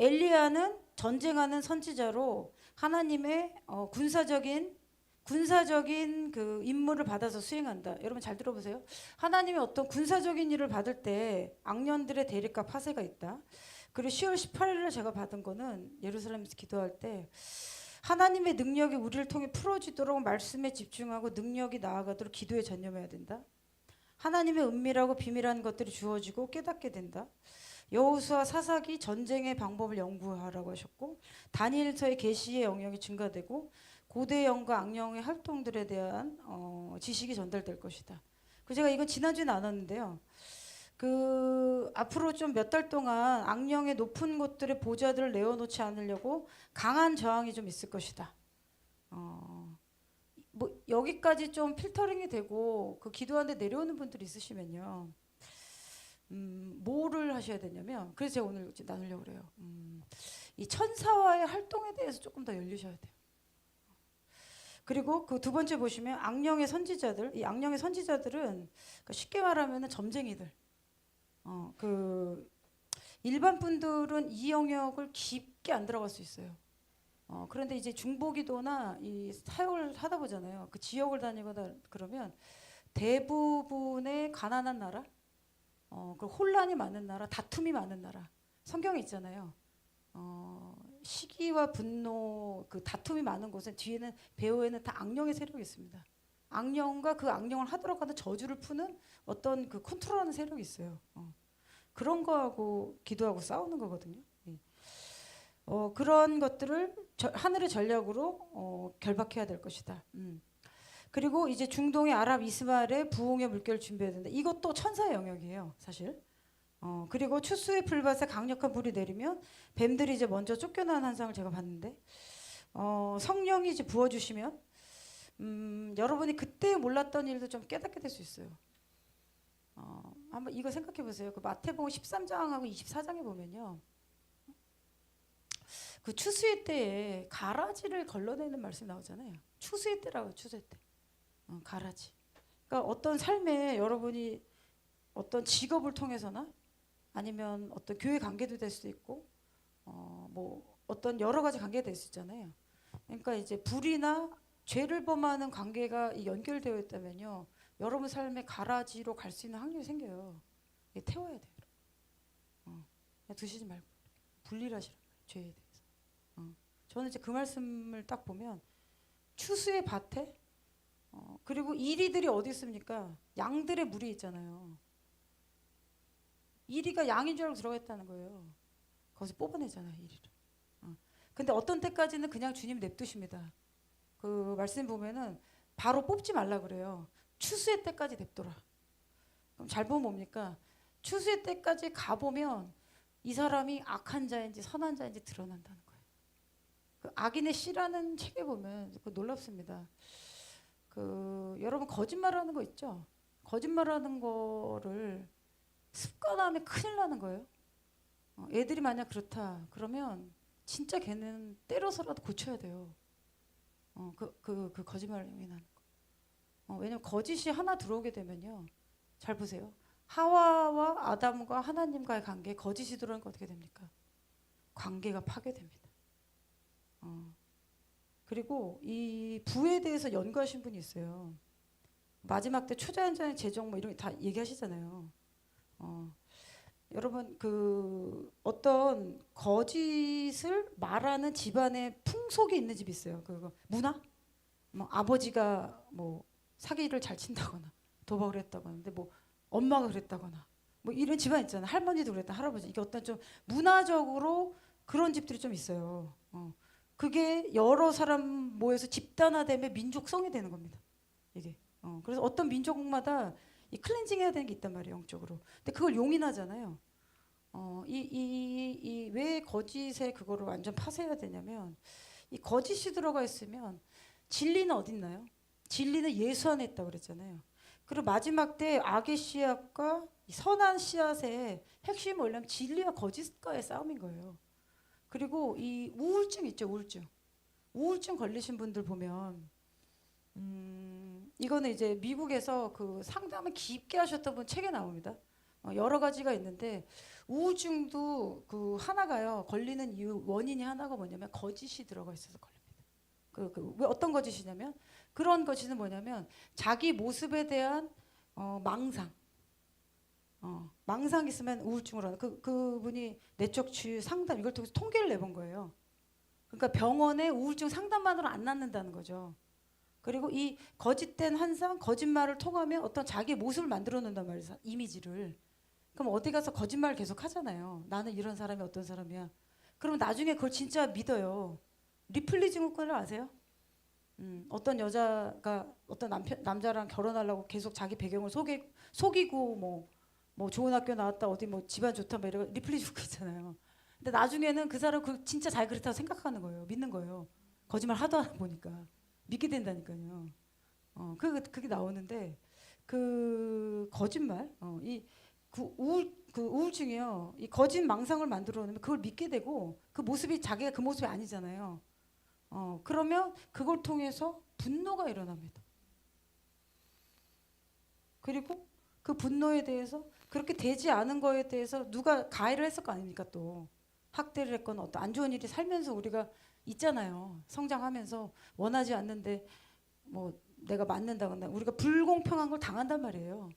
엘리야는 전쟁하는 선지자로 하나님의 군사적인 그 임무를 받아서 수행한다. 여러분 잘 들어보세요. 하나님의 어떤 군사적인 일을 받을 때 악년들의 대립과 파쇄가 있다. 그리고 10월 18일에 제가 받은 거는 예루살렘에서 기도할 때 하나님의 능력이 우리를 통해 풀어지도록 말씀에 집중하고 능력이 나아가도록 기도에 전념해야 된다. 하나님의 은밀하고 비밀한 것들이 주어지고 깨닫게 된다. 여호수아 사사기 전쟁의 방법을 연구하라고 하셨고, 다니엘서의 계시의 영역이 증가되고 고대 영과 악령의 활동들에 대한 지식이 전달될 것이다. 그 제가 이건 지난주에 나눴는데요. 그 앞으로 좀 몇 달 동안 악령의 높은 곳들의 보좌들을 내어놓지 않으려고 강한 저항이 좀 있을 것이다. 뭐 여기까지 좀 필터링이 되고 그 기도하는데 내려오는 분들이 있으시면요. 뭐를 하셔야 되냐면, 그래서 제가 오늘 나누려고 그래요. 이 천사와의 활동에 대해서 조금 더 열리셔야 돼요. 그리고 그 두 번째 보시면 악령의 선지자들, 이 악령의 선지자들은 쉽게 말하면 점쟁이들. 그 일반 분들은 이 영역을 깊게 안 들어갈 수 있어요. 그런데 이제 중보기도나 이 사역을 하다 보잖아요. 그 지역을 다니거나 그러면 대부분의 가난한 나라, 그 혼란이 많은 나라, 다툼이 많은 나라, 성경에 있잖아요. 시기와 분노, 그 다툼이 많은 곳에 뒤에는 배후에는 다 악령의 세력이 있습니다. 악령과 그 악령을 하도록 하는 저주를 푸는 어떤 그 컨트롤하는 세력이 있어요. 그런 거하고 기도하고 싸우는 거거든요. 그런 것들을 하늘의 전략으로 결박해야 될 것이다. 그리고 이제 중동의 아랍 이스마엘의 부흥의 물결을 준비해야 된다. 이것도 천사의 영역이에요, 사실. 그리고 추수의 풀밭에 강력한 불이 내리면 뱀들이 이제 먼저 쫓겨나는 현상을 제가 봤는데, 성령이 이제 부어주시면 여러분이 그때 몰랐던 일도 좀 깨닫게 될 수 있어요. 한번 이거 생각해 보세요. 그 마태복음 13장하고 24장에 보면요, 그 추수의 때에 가라지를 걸러내는 말씀이 나오잖아요. 추수의 때라고, 추수의 때. 가라지. 그러니까 어떤 삶에 여러분이 어떤 직업을 통해서나 아니면 어떤 교회 관계도 될 수도 있고, 뭐 어떤 여러 가지 관계가 될 수 있잖아요. 그러니까 이제 불이나 죄를 범하는 관계가 연결되어 있다면요, 여러분 삶의 가라지로 갈 수 있는 확률이 생겨요. 태워야 돼요. 그냥 두시지 말고 분리하시라, 죄에 대해서. 저는 이제 그 말씀을 딱 보면 추수의 밭에, 그리고 이리들이 어디 있습니까? 양들의 무리 있잖아요. 이리가 양인 줄 알고 들어갔다는 거예요. 거기서 뽑아내잖아요, 이리를. 근데 어떤 때까지는 그냥 주님 냅두십니다. 그 말씀 보면은 바로 뽑지 말라 그래요. 추수의 때까지 냅둬라. 그럼 잘 보면 뭡니까? 추수의 때까지 가보면 이 사람이 악한 자인지 선한 자인지 드러난다는 거예요. 그 악인의 씨라는 책에 보면 놀랍습니다. 그 여러분 거짓말하는 거 있죠? 거짓말하는 거를 습관하면 큰일 나는 거예요. 애들이 만약 그렇다 그러면 진짜 걔는 때려서라도 고쳐야 돼요. 그 거짓말을 행위하는 거. 왜냐면 거짓이 하나 들어오게 되면요, 잘 보세요. 하와와 아담과 하나님과의 관계에 거짓이 들어오니까 어떻게 됩니까? 관계가 파괴됩니다. 그리고 이 부에 대해서 연구하신 분이 있어요. 마지막 때 초자연자의 재정 뭐 이런 거 다 얘기하시잖아요. 여러분 그 어떤 거짓을 말하는 집안에 풍속이 있는 집이 있어요. 그거 문화? 뭐 아버지가 뭐 사기를 잘 친다거나 도박을 했다거나, 근데 뭐 엄마가 그랬다거나 뭐 이런 집안 있잖아요. 할머니도 그랬다, 할아버지. 이게 어떤 좀 문화적으로 그런 집들이 좀 있어요. 그게 여러 사람 모여서 집단화되면 민족성이 되는 겁니다. 이게. 그래서 어떤 민족마다 이 클렌징 해야 되는 게 있단 말이에요, 영적으로. 근데 그걸 용인하잖아요. 왜 거짓에 그거를 완전 파쇄해야 되냐면, 이 거짓이 들어가 있으면 진리는 어디 있나요? 진리는 예수 안에 있다고 그랬잖아요. 그리고 마지막 때 악의 씨앗과 선한 씨앗의 핵심이 뭐냐면 진리와 거짓과의 싸움인 거예요. 그리고 이 우울증 있죠, 우울증. 우울증 걸리신 분들 보면, 이거는 이제 미국에서 그 상담을 깊게 하셨던 분 책에 나옵니다. 여러 가지가 있는데 우울증도 그 하나가요. 걸리는 이유 원인이 하나가 뭐냐면 거짓이 들어가 있어서 걸립니다. 왜 어떤 거짓이냐면 그런 거짓은 뭐냐면 자기 모습에 대한 망상. 망상 있으면 우울증을 하는 그분이 내적 치유 상담 이걸 통해서 통계를 내본 거예요. 그러니까 병원에 우울증 상담만으로 안 낫는다는 거죠. 그리고 이 거짓된 환상, 거짓말을 통하면 어떤 자기 모습을 만들어 놓는단 말이에요. 이미지를. 그럼 어디 가서 거짓말 계속 하잖아요. 나는 이런 사람이 어떤 사람이야. 그럼 나중에 그걸 진짜 믿어요. 리플리 증후군을 아세요? 어떤 여자가 어떤 남자랑 결혼하려고 계속 자기 배경을 속이고 뭐 좋은 학교 나왔다 어디 뭐 집안 좋다 뭐 이러고 리플리 증후군 있잖아요. 근데 나중에는 그 사람 그 진짜 잘 그렇다고 생각하는 거예요. 믿는 거예요. 거짓말 하도 하다 보니까 믿게 된다니까요. 그게 나오는데 그 거짓말, 그 우울증이요. 이 거짓 망상을 만들어 놓으면 그걸 믿게 되고 그 모습이 자기가 그 모습이 아니잖아요. 그러면 그걸 통해서 분노가 일어납니다. 그리고 그 분노에 대해서 그렇게 되지 않은 거에 대해서 누가 가해를 했을 거 아닙니까 또. 학대를 했거나 어떤 안 좋은 일이 살면서 우리가 있잖아요. 성장하면서 원하지 않는데 뭐 내가 맞는다거나 우리가 불공평한 걸 당한단 말이에요.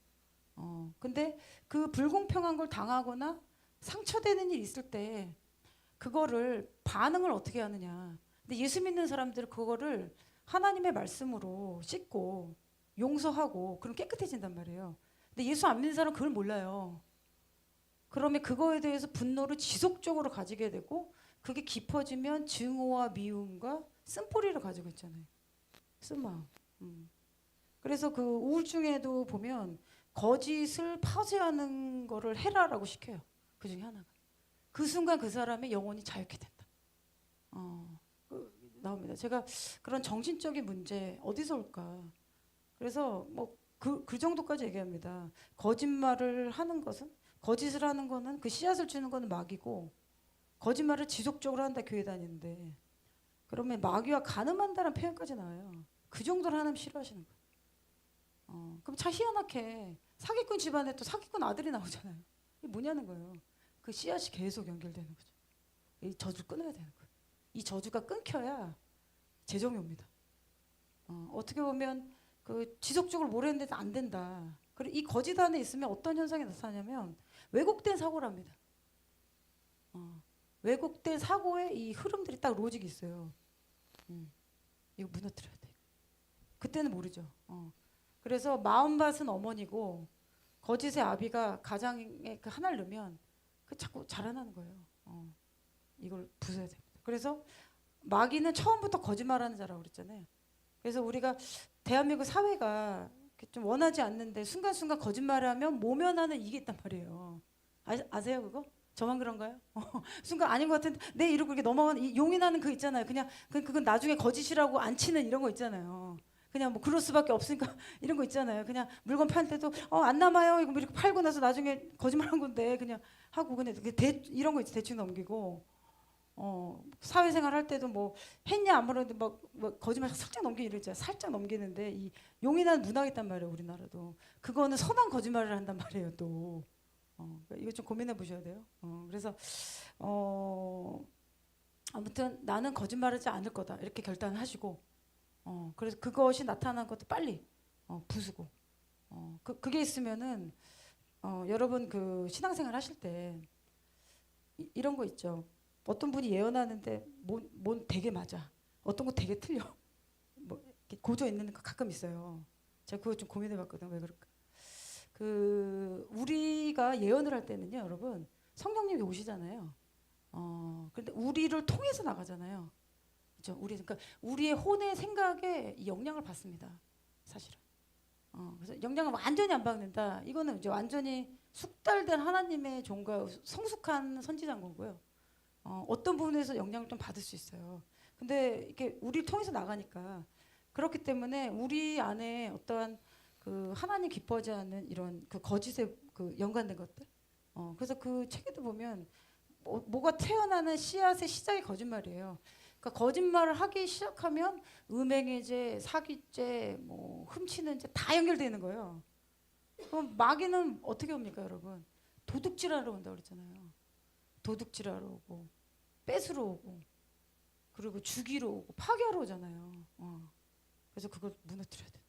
근데 그 불공평한 걸 당하거나 상처되는 일이 있을 때 그거를 반응을 어떻게 하느냐. 근데 예수 믿는 사람들은 그거를 하나님의 말씀으로 씻고 용서하고 그럼 깨끗해진단 말이에요. 근데 예수 안 믿는 사람은 그걸 몰라요. 그러면 그거에 대해서 분노를 지속적으로 가지게 되고 그게 깊어지면 증오와 미움과 쓴뿌리를 가지고 있잖아요. 쓴마음. 그래서 그 우울증에도 보면 거짓을 파쇄하는 거를 해라라고 시켜요. 그 중에 하나가. 그 순간 그 사람의 영혼이 자유케 된다. 나옵니다. 제가 그런 정신적인 문제 어디서 올까? 그래서 뭐 그 정도까지 얘기합니다. 거짓말을 하는 것은 거짓을 하는 거는 그 씨앗을 주는 거는 마귀고 거짓말을 지속적으로 한다 교회 다니는데 그러면 마귀와 가늠한다는 표현까지 나와요. 그 정도로 하나님 싫어하시는 거예요. 그럼 참 희한하게 사기꾼 집안에 또 사기꾼 아들이 나오잖아요. 이게 뭐냐는 거예요. 그 씨앗이 계속 연결되는 거죠. 이 저주를 끊어야 되는 거예요. 이 저주가 끊겨야 재정이 옵니다. 어떻게 보면 그 지속적으로 뭘 했는데도 안 된다. 그리고 이 거짓 안에 있으면 어떤 현상이 나타나냐면 왜곡된 사고랍니다. 왜곡된 사고의 이 흐름들이 딱 로직이 있어요. 이거 무너뜨려야 돼. 그때는 모르죠. 그래서 마음밭은 어머니고 거짓의 아비가 가장에 그 하나를 넣으면 그 자꾸 자라나는 거예요. 이걸 부숴야 됩니다. 그래서 마귀는 처음부터 거짓말하는 자라고 그랬잖아요. 그래서 우리가 대한민국 사회가 좀 원하지 않는데 순간순간 거짓말을 하면 모면하는 이게 있단 말이에요. 아세요 그거? 저만 그런가요? 순간 아닌 것 같은데 내 이러고 이렇게 넘어가는 용인하는 그 있잖아요. 그냥 그건 나중에 거짓이라고 안 치는 이런 거 있잖아요. 그냥 뭐 그럴 수밖에 없으니까 이런 거 있잖아요. 그냥 물건 팔 때도 안 남아요. 이거 이렇게 팔고 나서 나중에 거짓말한 건데 그냥 하고 그냥 이런 거 있지 대충 넘기고 사회생활 할 때도 뭐 했냐 안 물었는데 뭐 거짓말 살짝 넘기는 이러잖아요. 살짝 넘기는데 이 용인하는 문화가 있단 말이에요. 우리나라도 그거는 선한 거짓말을 한단 말이에요. 또 이거 좀 고민해 보셔야 돼요. 그래서 아무튼 나는 거짓말하지 않을 거다 이렇게 결단을 하시고 그래서 그것이 나타난 것도 빨리 부수고 그게 있으면은 여러분 그 신앙생활 하실 때 이런 거 있죠. 어떤 분이 예언하는데 뭔 되게 맞아. 어떤 거 되게 틀려. 뭐 이렇게 고조 있는 거 가끔 있어요. 제가 그거 좀 고민해봤거든요. 왜 그럴까? 우리가 예언을 할 때는요, 여러분 성령님이 오시잖아요. 그런데 우리를 통해서 나가잖아요. 그렇죠? 그러니까 우리의 혼의 생각에 이 영향을 받습니다. 사실은. 그래서 영향을 완전히 안 받는다. 이거는 이제 완전히 숙달된 하나님의 종과 성숙한 선지자인 거고요. 어떤 부분에서 영향을 좀 받을 수 있어요. 근데 이렇게 우리를 통해서 나가니까 그렇기 때문에 우리 안에 어떠한 그 하나님 기뻐하지 않는 이런 그 거짓에 그 연관된 것들. 그래서 그 책에도 보면 뭐가 태어나는 씨앗의 시작이 거짓말이에요. 그러니까 거짓말을 하기 시작하면 음행의 사기죄, 뭐 훔치는 죄 다 연결되는 거예요. 그럼 마귀는 어떻게 옵니까, 여러분? 도둑질하러 온다 그랬잖아요. 도둑질하러 오고 뺏으러 오고 그리고 죽이러 오고 파괴하러 오잖아요. 그래서 그걸 무너뜨려야 돼.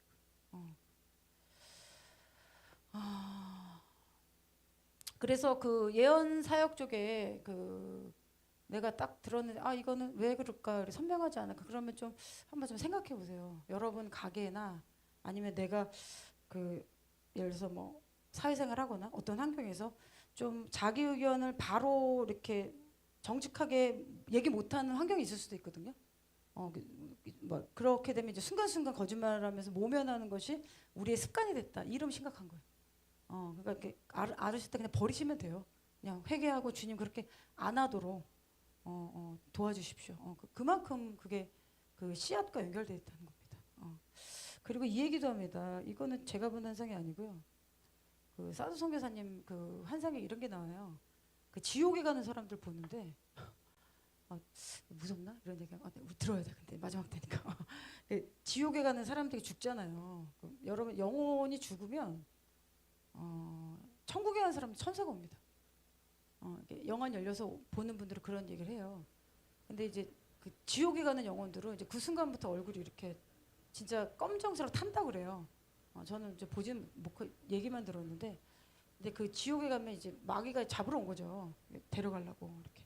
그래서 그 예언 사역 쪽에 그 내가 딱 들었는데 이거는 왜 그럴까 선명하지 않을까 그러면 좀 한번 좀 생각해 보세요. 여러분 가게나 아니면 내가 그 예를 들어서 뭐 사회생활 하거나 어떤 환경에서 좀 자기 의견을 바로 이렇게 정직하게 얘기 못하는 환경이 있을 수도 있거든요. 뭐 그렇게 되면 이제 순간순간 거짓말을 하면서 모면하는 것이 우리의 습관이 됐다. 이러면 심각한 거예요. 그러니까 이렇게 아르실 때 그냥 버리시면 돼요. 그냥 회개하고 주님 그렇게 안 하도록 도와주십시오. 그만큼 그게 그 씨앗과 연결되어 있다는 겁니다. 그리고 이 얘기도 합니다. 이거는 제가 본 환상이 아니고요. 그 사두 선교사님 그 환상에 이런 게 나와요. 그 지옥에 가는 사람들 보는데 무섭나 이런 얘기 우리 들어야 돼. 근데 마지막 되니까 지옥에 가는 사람들이 죽잖아요. 여러분 영혼이 죽으면 천국에 가는 사람은 천사가 옵니다. 영안 열려서 보는 분들은 그런 얘기를 해요. 근데 이제 그 지옥에 가는 영혼들은 이제 그 순간부터 얼굴이 이렇게 진짜 검정색으로 탄다 그래요. 저는 이제 보진 못고 얘기만 들었는데, 근데 그 지옥에 가면 이제 마귀가 잡으러 온 거죠. 데려가려고 이렇게.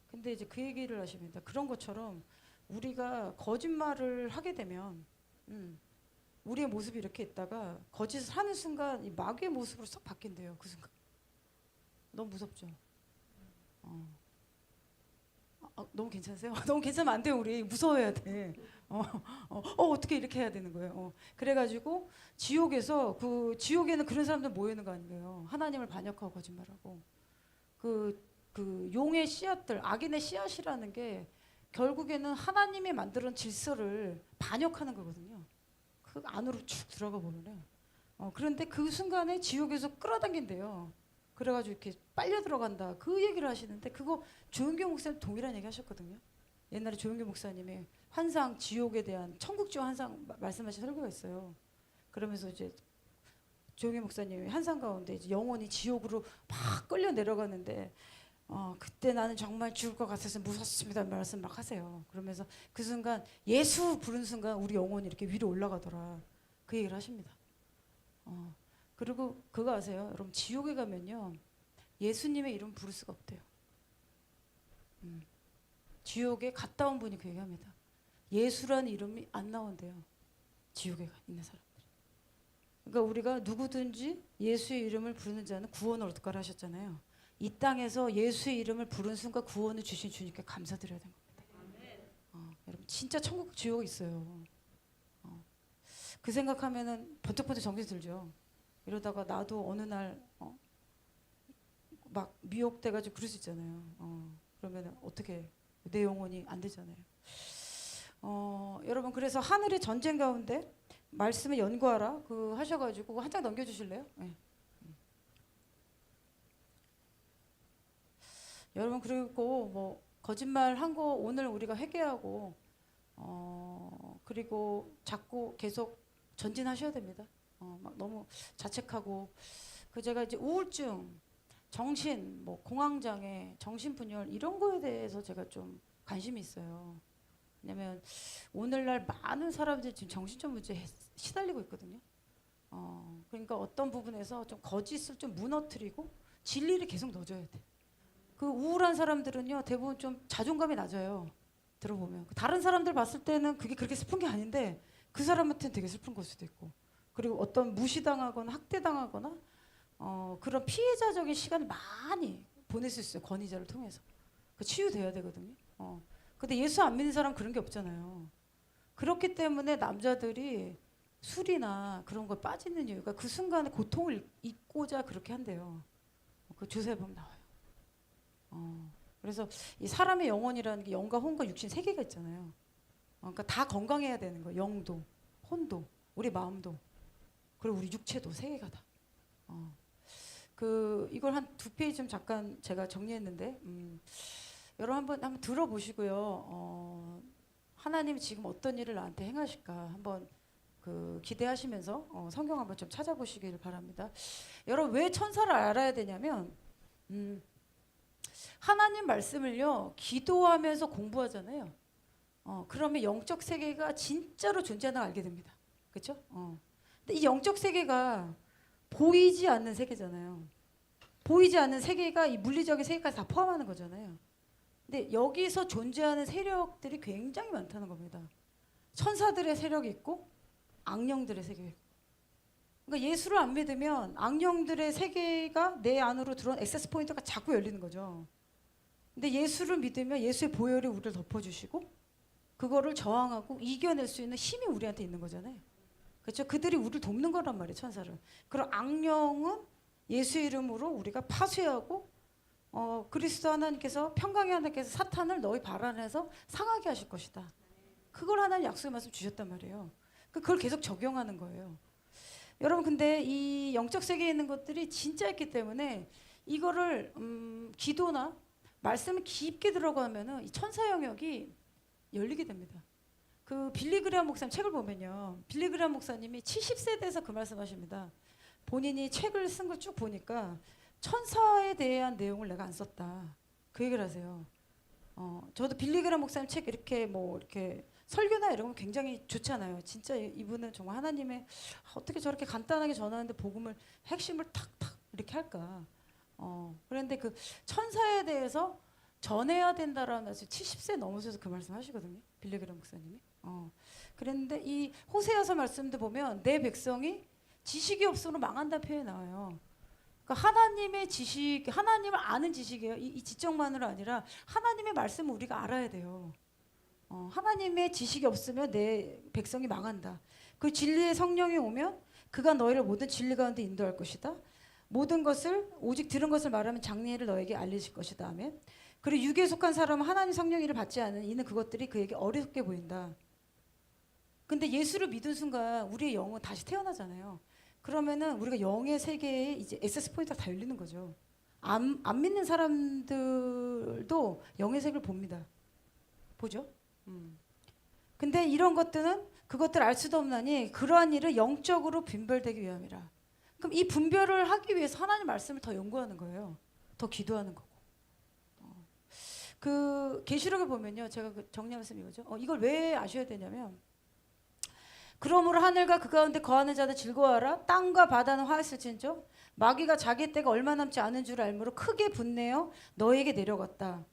근데 이제 그 얘기를 하십니다. 그런 것처럼 우리가 거짓말을 하게 되면, 우리의 모습이 이렇게 있다가 거짓을 하는 순간 이 마귀의 모습으로 싹 바뀐대요. 그 순간. 너무 무섭죠. 너무 괜찮으세요? 너무 괜찮으면 안 돼요. 우리 무서워해야 돼. 어떻게 이렇게 해야 되는 거예요. 그래가지고 지옥에서 그 지옥에는 그런 사람들 모이는 거 아니에요. 하나님을 반역하고 거짓말하고 그 용의 씨앗들, 악인의 씨앗이라는 게 결국에는 하나님이 만드는 질서를 반역하는 거거든요. 그 안으로 쭉 들어가 보면은 그런데 그 순간에 지옥에서 끌어당긴대요. 그래가지고 이렇게 빨려 들어간다. 그 얘기를 하시는데 그거 조은교 목사님 동일한 얘기 하셨거든요. 옛날에 조은교 목사님이 환상 지옥에 대한 천국 지옥 환상 말씀하신 설교가 있어요. 그러면서 이제 조은교 목사님이 환상 가운데 이제 영혼이 지옥으로 막 끌려 내려가는데 그때 나는 정말 죽을 것 같아서 무섭습니다 말씀 막 하세요. 그러면서 그 순간 예수 부른 순간 우리 영혼이 이렇게 위로 올라가더라. 그 얘기를 하십니다. 그리고 그거 아세요? 여러분 지옥에 가면요 예수님의 이름 부를 수가 없대요. 지옥에 갔다 온 분이 그 얘기합니다. 예수라는 이름이 안 나온대요. 지옥에 있는 사람들이. 그러니까 우리가 누구든지 예수의 이름을 부르는 자는 구원을 얻을까라 하셨잖아요. 이 땅에서 예수의 이름을 부른 순간 구원을 주신 주님께 감사드려야 되는 겁니다. 여러분 진짜 천국 지옥 있어요. 그 생각하면은 번쩍번쩍 정신 들죠. 이러다가 나도 어느 날 막 미혹돼가지고 그럴 수 있잖아요. 그러면 어떻게 내 영혼이 안 되잖아요. 여러분 그래서 하늘의 전쟁 가운데 말씀을 연구하라 그 하셔가지고 한 장 넘겨주실래요? 네. 여러분 그리고 뭐 거짓말 한 거 오늘 우리가 회개하고 그리고 자꾸 계속 전진하셔야 됩니다. 막 너무 자책하고 제가 이제 우울증, 정신, 뭐 공황장애, 정신분열 이런 거에 대해서 제가 좀 관심이 있어요. 왜냐면 오늘날 많은 사람들이 지금 정신적 문제에 시달리고 있거든요. 그러니까 어떤 부분에서 좀 거짓을 좀 무너뜨리고 진리를 계속 넣어줘야 돼. 그 우울한 사람들은요 대부분 좀 자존감이 낮아요. 들어보면 다른 사람들 봤을 때는 그게 그렇게 슬픈 게 아닌데 그 사람한테는 되게 슬픈 걸 수도 있고 그리고 어떤 무시당하거나 학대당하거나 그런 피해자적인 시간을 많이 보낼 수 있어요. 권위자를 통해서. 치유돼야 되거든요. 근데 예수 안 믿는 사람 그런 게 없잖아요. 그렇기 때문에 남자들이 술이나 그런 걸 빠지는 이유가 그 순간에 고통을 잊고자 그렇게 한대요. 그 주사에 보면 나와요. 그래서 이 사람의 영혼이라는 게 영과 혼과 육신 세 개가 있잖아요. 그러니까 다 건강해야 되는 거예요. 영도, 혼도, 우리 마음도, 그리고 우리 육체도 세 개가 다. 이걸 한 2페이지 좀 잠깐 제가 정리했는데, 여러분 한번 들어보시고요. 하나님이 지금 어떤 일을 나한테 행하실까 한번 그 기대하시면서 성경 한번 좀 찾아보시길 바랍니다. 여러분 왜 천사를 알아야 되냐면 하나님 말씀을요 기도하면서 공부하잖아요. 그러면 영적 세계가 진짜로 존재하는 걸 알게 됩니다. 그렇죠? 근데 이 영적 세계가 보이지 않는 세계잖아요. 보이지 않는 세계가 이 물리적인 세계까지 다 포함하는 거잖아요. 근데 여기서 존재하는 세력들이 굉장히 많다는 겁니다. 천사들의 세력이 있고 악령들의 세계가 있고. 그러니까 예수를 안 믿으면 악령들의 세계가 내 안으로 들어온 액세스 포인트가 자꾸 열리는 거죠. 근데 예수를 믿으면 예수의 보혈이 우리를 덮어주시고 그거를 저항하고 이겨낼 수 있는 힘이 우리한테 있는 거잖아요. 그렇죠? 그들이 우리를 돕는 거란 말이에요, 천사를. 그럼 악령은 예수의 이름으로 우리가 파쇄하고 그리스도 하나님께서 평강의 하나님께서 사탄을 너희 발 안에서 상하게 하실 것이다. 그걸 하나님 약속의 말씀 주셨단 말이에요. 그걸 계속 적용하는 거예요. 여러분 근데 이 영적 세계에 있는 것들이 진짜 있기 때문에 이거를 기도나 말씀을 깊게 들어가면은 이 천사 영역이 열리게 됩니다. 그 빌리 그레이엄 목사님 책을 보면요. 빌리 그레이엄 목사님이 70세 돼서 그 말씀하십니다. 본인이 책을 쓴 걸 쭉 보니까 천사에 대한 내용을 내가 안 썼다. 그 얘기를 하세요. 저도 빌리 그레이엄 목사님 책 이렇게 뭐 이렇게 설교나 이런 건 굉장히 좋잖아요. 진짜 이분은 정말 하나님의 어떻게 저렇게 간단하게 전하는데 복음을 핵심을 탁탁 이렇게 할까. 그런데 그 천사에 대해서 전해야 된다라는 말씀 70세 넘으셔서 그 말씀 하시거든요. 빌리 그레이엄 목사님이. 그랬는데 이 호세아서 말씀도 보면 내 백성이 지식이 없으므로 망한다는 표현이 나와요. 그러니까 하나님의 지식, 하나님을 아는 지식이에요. 이 지적만으로 아니라 하나님의 말씀을 우리가 알아야 돼요. 하나님의 지식이 없으면 내 백성이 망한다. 그 진리의 성령이 오면 그가 너희를 모든 진리 가운데 인도할 것이다. 모든 것을 오직 들은 것을 말하면 장래를 너에게 알리실 것이다. 아멘. 그리고 육에 속한 사람은 하나님 성령 일을 받지 않은 이는 그것들이 그에게 어리석게 보인다. 근데 예수를 믿은 순간 우리의 영은 다시 태어나잖아요. 그러면은 우리가 영의 세계에 이제 액세스 포인트가 다 열리는 거죠. 안 믿는 사람들도 영의 세계를 봅니다. 보죠. 근데 이런 것들은 그것들 알 수도 없나니 그러한 일을 영적으로 분별되기 위함이라. 그럼 이 분별을 하기 위해서 하나님 말씀을 더 연구하는 거예요. 더 기도하는 거고. 그 계시록에 보면요, 제가 그 정리한 말씀 이거죠. 이걸 왜 아셔야 되냐면, 그러므로 하늘과 그 가운데 거하는 자들 즐거워하라. 땅과 바다는 화했을진저 마귀가 자기 때가 얼마 남지 않은 줄 알므로 크게 분내어 너에게 내려갔다.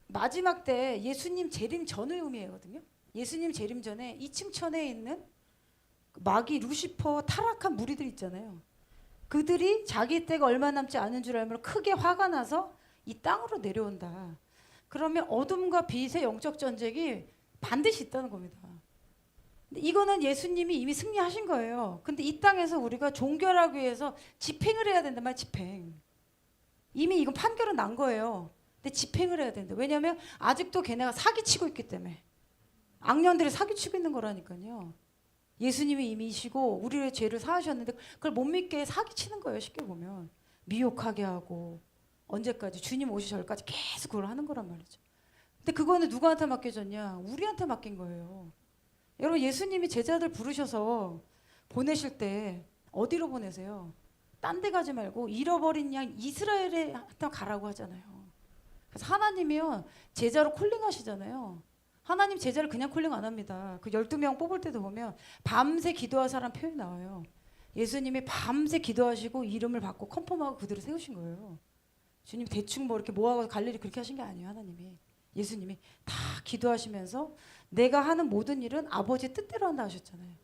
마지막 때 예수님 재림 전을 의미하거든요. 예수님 재림 전에 2층 천에 있는 마귀 루시퍼 타락한 무리들 있잖아요. 그들이 자기 때가 얼마 남지 않은 줄 알므로 크게 화가 나서 이 땅으로 내려온다. 그러면 어둠과 빛의 영적 전쟁이 반드시 있다는 겁니다. 근데 이거는 예수님이 이미 승리하신 거예요. 근데 이 땅에서 우리가 종결하기 위해서 집행을 해야 된단 말이에요. 집행. 이미 이건 판결은 난 거예요. 근데 집행을 해야 된다. 왜냐하면 아직도 걔네가 사기치고 있기 때문에. 악년들이 사기치고 있는 거라니까요. 예수님이 이미 이시고 우리의 죄를 사하셨는데 그걸 못 믿게 사기치는 거예요. 쉽게 보면. 미혹하게 하고 언제까지 주님 오시 전까지 계속 그걸 하는 거란 말이죠. 근데 그거는 누구한테 맡겨졌냐? 우리한테 맡긴 거예요. 여러분 예수님이 제자들 부르셔서 보내실 때 어디로 보내세요? 딴 데 가지 말고 잃어버린 양 이스라엘에 가라고 하잖아요. 그래서 하나님이요 제자로 콜링하시잖아요. 하나님 제자를 그냥 콜링 안 합니다. 그 12명 뽑을 때도 보면 밤새 기도할 사람 표현이 나와요. 예수님이 밤새 기도하시고 이름을 받고 컨펌하고 그들을 세우신 거예요. 주님 대충 뭐 이렇게 모아서 갈릴리 그렇게 하신 게 아니에요. 하나님이. 예수님이 다 기도하시면서 내가 하는 모든 일은 아버지의 뜻대로 한다 하셨잖아요.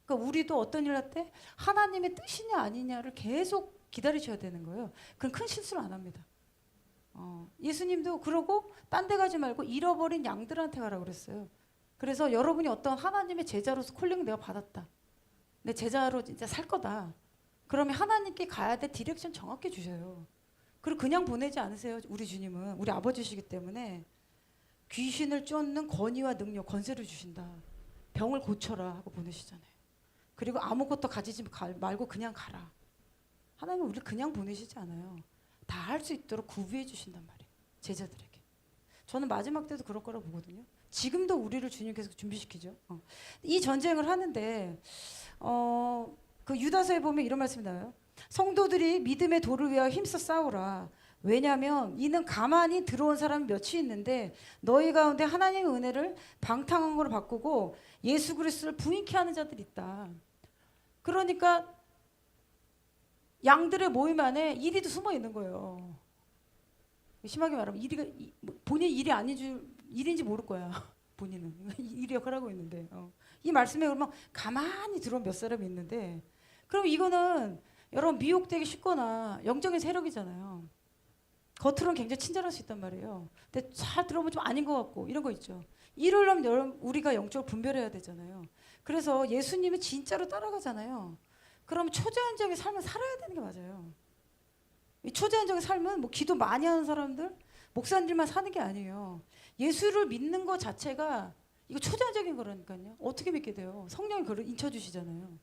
그러니까 우리도 어떤 일 할 때 하나님의 뜻이냐 아니냐를 계속 기다리셔야 되는 거예요. 그럼 큰 실수를 안 합니다. 예수님도 그러고 딴 데 가지 말고 잃어버린 양들한테 가라고 그랬어요. 그래서 여러분이 어떤 하나님의 제자로서 콜링 내가 받았다. 내 제자로 진짜 살 거다. 그러면 하나님께 가야 될 디렉션 정확히 주셔요. 그리고 그냥 보내지 않으세요. 우리 주님은 우리 아버지시기 때문에 귀신을 쫓는 권위와 능력, 권세를 주신다. 병을 고쳐라 하고 보내시잖아요. 그리고 아무것도 가지지 말고 그냥 가라. 하나님은 우리를 그냥 보내시지 않아요. 다 할 수 있도록 구비해 주신단 말이에요. 제자들에게. 저는 마지막 때도 그럴 거라고 보거든요. 지금도 우리를 주님께서 준비시키죠. 이 전쟁을 하는데 그 유다서에 보면 이런 말씀이 나와요. 성도들이 믿음의 도를 위하여 힘써 싸우라. 왜냐하면 이는 가만히 들어온 사람이 몇이 있는데 너희 가운데 하나님의 은혜를 방탕한 걸로 바꾸고 예수 그리스도를 부인케 하는 자들이 있다. 그러니까 양들의 모임 안에 이리도 숨어 있는 거예요. 심하게 말하면 본인 일이 아닌 줄 일인지 모를 거야. 본인은 일 역할을 하고 있는데 이 말씀에 그러면 가만히 들어온 몇 사람이 있는데 그럼 이거는 여러분 미혹되기 쉽거나 영적인 세력이잖아요. 겉으로는 굉장히 친절할 수 있단 말이에요. 근데 잘 들어보면 좀 아닌 것 같고 이런 거 있죠. 이러려면 여러분 우리가 영적으로 분별해야 되잖아요. 그래서 예수님을 진짜로 따라가잖아요. 그럼 초자연적인 삶을 살아야 되는 게 맞아요. 이 초자연적인 삶은 뭐 기도 많이 하는 사람들, 목사님들만 사는 게 아니에요. 예수를 믿는 것 자체가 이거 초자연적인 거라니까요. 어떻게 믿게 돼요? 성령이 그걸 인쳐주시잖아요.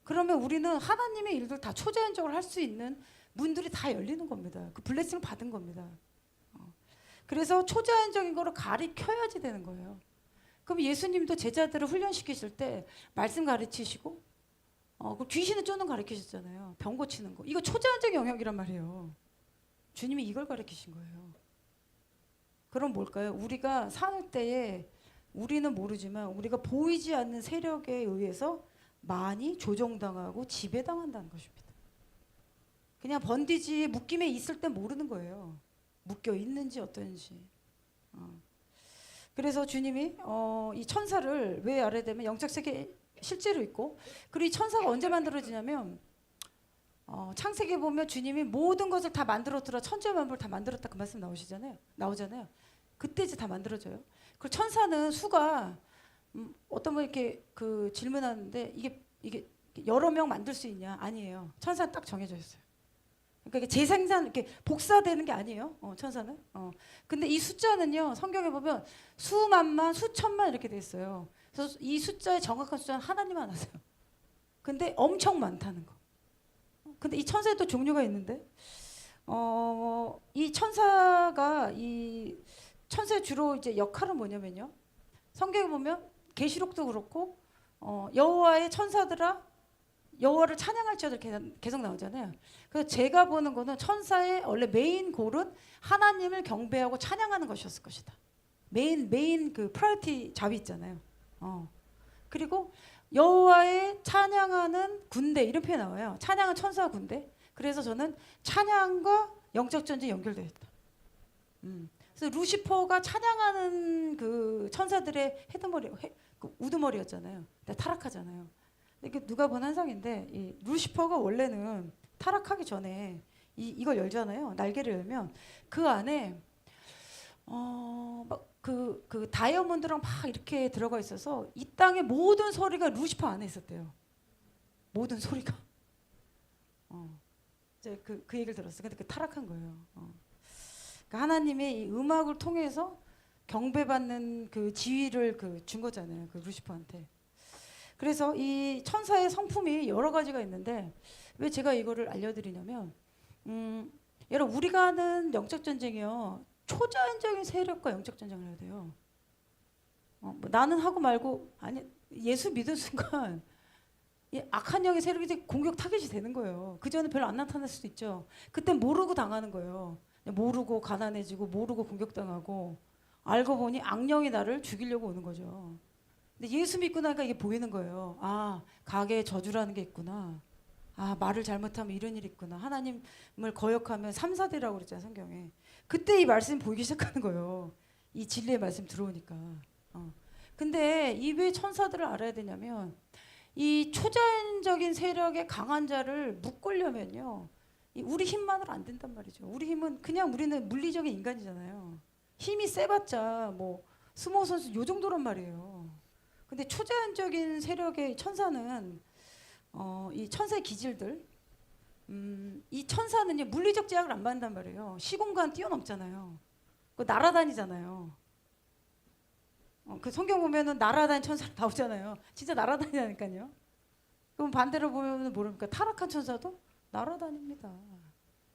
그러면 우리는 하나님의 일들 다 초자연적으로 할 수 있는 문들이 다 열리는 겁니다. 그 블레싱을 받은 겁니다. 그래서 초자연적인 거를 가리켜야지 되는 거예요. 그럼 예수님도 제자들을 훈련시키실 때 말씀 가르치시고 그 귀신을 쫓는 가르치셨잖아요. 병 고치는 거. 이거 초자연적 영역이란 말이에요. 주님이 이걸 가르치신 거예요. 그럼 뭘까요? 우리가 살 때에 우리는 모르지만 우리가 보이지 않는 세력에 의해서 많이 조종당하고 지배당한다는 것입니다. 그냥 번디지 묶임에 있을 때 모르는 거예요. 묶여 있는지 어떤지. 그래서 주님이 이 천사를 왜 알아야 되면 영적 세계 실제로 있고 그리고 이 천사가 언제 만들어지냐면 창세기에 보면 주님이 모든 것을 다 만들었더라 천지만물 다 만들었다 그 말씀 나오잖아요. 그때 이제 다 만들어져요. 그리고 천사는 수가 어떤 분 이렇게 그 질문하는데 이게 여러 명 만들 수 있냐? 아니에요. 천사는 딱 정해져 있어요. 그러니까 이게 재생산 이렇게 복사되는 게 아니에요. 천사는. 근데 이 숫자는요. 성경에 보면 수만만, 수천만 이렇게 돼 있어요. 그래서 이 숫자의 정확한 숫자는 하나님만 아세요. 근데 엄청 많다는 거. 근데 이 천사에 또 종류가 있는데, 이 천사가 이 천사의 주로 이제 역할은 뭐냐면요. 성경에 보면 계시록도 그렇고 여호와의 천사들아 여호와를 찬양할지어다 계속 나오잖아요. 그래서 제가 보는 거는 천사의 원래 메인 골은 하나님을 경배하고 찬양하는 것이었을 것이다. 메인 그 프라이어티 잡이 있잖아요. 그리고 여호와의 찬양하는 군대 이런 표현 나와요. 찬양은 천사 군대. 그래서 저는 찬양과 영적 전쟁이 연결되어 있다. 그래서 루시퍼가 찬양하는 그 천사들의 그 우두머리였잖아요. 타락하잖아요. 이게 누가 본 환상인데 이 루시퍼가 원래는 타락하기 전에 이걸 열잖아요. 날개를 열면 그 안에 그 다이아몬드랑 막 이렇게 들어가 있어서 이 땅의 모든 소리가 루시퍼 안에 있었대요. 모든 소리가. 이제 그 얘기를 들었어요. 근데 그 타락한 거예요. 그러니까 하나님의 이 음악을 통해서 경배받는 그 지위를 준 거잖아요. 그 루시퍼한테. 그래서 이 천사의 성품이 여러 가지가 있는데 왜 제가 이거를 알려드리냐면 여러분 우리가 하는 영적 전쟁이요. 초자연적인 세력과 영적 전쟁을 해야 돼요. 뭐 나는 하고 말고 아니 예수 믿은 순간 이 악한 영의 세력이 공격 타겟이 되는 거예요. 그 전에 별로 안 나타날 수도 있죠. 그때 모르고 당하는 거예요. 모르고 가난해지고 모르고 공격당하고 알고 보니 악령이 나를 죽이려고 오는 거죠. 근데 예수 믿고 나니까 이게 보이는 거예요. 아 가게에 저주라는 게 있구나. 아 말을 잘못하면 이런 일이 있구나. 하나님을 거역하면 3, 4대라고 그랬잖아요. 성경에. 그때 이 말씀이 보이기 시작하는 거예요. 이 진리의 말씀 들어오니까. 근데 이 왜 천사들을 알아야 되냐면 이 초자연적인 세력의 강한 자를 묶으려면요. 우리 힘만으로 안 된단 말이죠. 우리 힘은 그냥 우리는 물리적인 인간이잖아요. 힘이 세봤자 뭐 스모 선수 요 정도란 말이에요. 근데 초자연적인 세력의 천사는 이 천사의 기질들 이 천사는요 물리적 제약을 안 받는단 말이에요. 시공간 뛰어넘잖아요. 그 날아다니잖아요. 그 성경 보면은 날아다니는 천사 나오잖아요. 진짜 날아다니니까요. 그럼 반대로 보면 모릅니까? 타락한 천사도 날아다닙니다.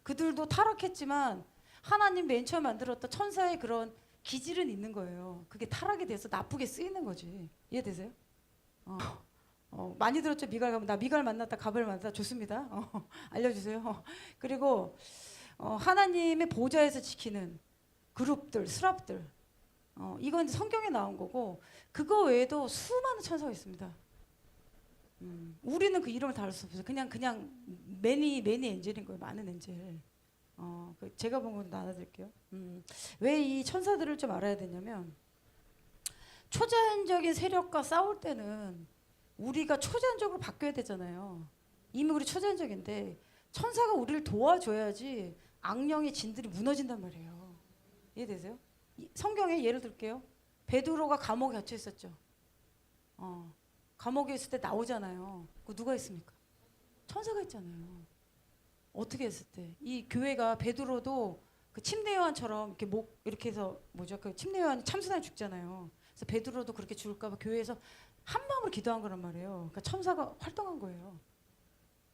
그들도 타락했지만 하나님 맨 처음 만들었던 천사의 그런 기질은 있는 거예요. 그게 타락이 돼서 나쁘게 쓰이는 거지. 이해되세요? 많이 들었죠? 미갈 가면 나 미갈 만났다 가벨 만났다 좋습니다. 알려주세요. 그리고 하나님의 보좌에서 지키는 그룹들, 스랍들, 이건 성경에 나온 거고 그거 외에도 수많은 천사가 있습니다. 우리는 그 이름을 다룰 수 없어요. 그냥 매니 엔젤인 거예요. 많은 엔젤. 제가 본 건 나눠드릴게요. 왜 이 천사들을 좀 알아야 되냐면 초자연적인 세력과 싸울 때는 우리가 초자연적으로 바뀌어야 되잖아요. 이미 우리 초자연적인데 천사가 우리를 도와줘야지 악령의 진들이 무너진단 말이에요. 이해되세요? 성경에 예를 들게요. 베드로가 감옥에 갇혀 있었죠. 감옥에 있을 때 나오잖아요. 그 누가 있습니까? 천사가 있잖아요. 어떻게 했을 때? 이 교회가 베드로도 그 침례 요한처럼 이렇게 이렇게 해서 뭐죠? 그 침례 요한 참수단에 죽잖아요. 그래서 베드로도 그렇게 죽을까봐 교회에서 한 마음으로 기도한 거란 말이에요. 그러니까 천사가 활동한 거예요.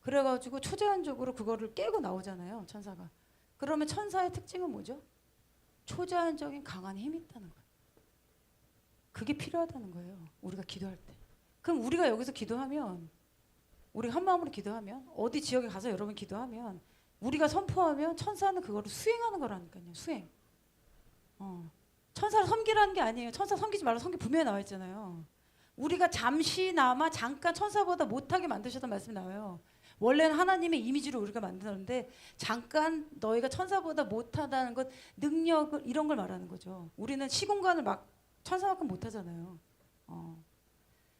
그래가지고 초자연적으로 그거를 깨고 나오잖아요. 천사가. 그러면 천사의 특징은 뭐죠? 초자연적인 강한 힘이 있다는 거예요. 그게 필요하다는 거예요. 우리가 기도할 때. 그럼 우리가 여기서 기도하면 우리가 한 마음으로 기도하면 어디 지역에 가서 여러분 기도하면 우리가 선포하면 천사는 그거를 수행하는 거라니까요. 수행. 천사를 섬기라는 게 아니에요. 천사 섬기지 말라고 성경 분명히 나와 있잖아요. 우리가 잠시나마 잠깐 천사보다 못하게 만드셨다는 말씀이 나와요. 원래는 하나님의 이미지로 우리가 만드는데 잠깐 너희가 천사보다 못하다는 것, 능력을 이런 걸 말하는 거죠. 우리는 시공간을 막 천사만큼 못하잖아요.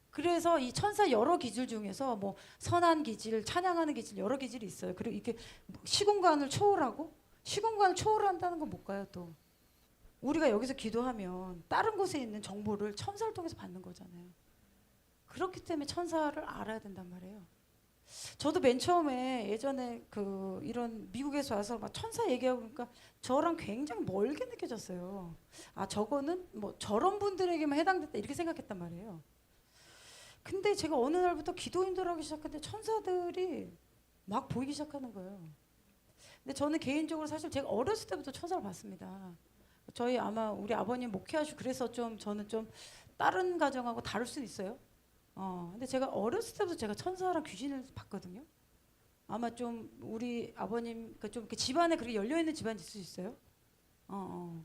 그래서 이 천사 여러 기질 중에서 뭐 선한 기질, 찬양하는 기질 여러 기질이 있어요. 그리고 이렇게 시공간을 초월하고 시공간을 초월한다는 건 뭘까요? 또 우리가 여기서 기도하면 다른 곳에 있는 정보를 천사를 통해서 받는 거잖아요. 그렇기 때문에 천사를 알아야 된단 말이에요. 저도 맨 처음에 예전에 그 이런 미국에서 와서 막 천사 얘기하고 그러니까 저랑 굉장히 멀게 느껴졌어요. 아 저거는 뭐 저런 분들에게만 해당됐다 이렇게 생각했단 말이에요. 근데 제가 어느 날부터 기도인들 하기 시작했는데 천사들이 막 보이기 시작하는 거예요. 근데 저는 개인적으로 사실 제가 어렸을 때부터 천사를 봤습니다. 저희 아마 우리 아버님 목회하시고 그래서 좀 저는 좀 다른 가정하고 다를 수는 있어요. 근데 제가 어렸을 때부터 제가 천사랑 귀신을 봤거든요. 아마 좀 우리 아버님 그 좀 집안에 그렇게 열려 있는 집안이 있을 수 있어요.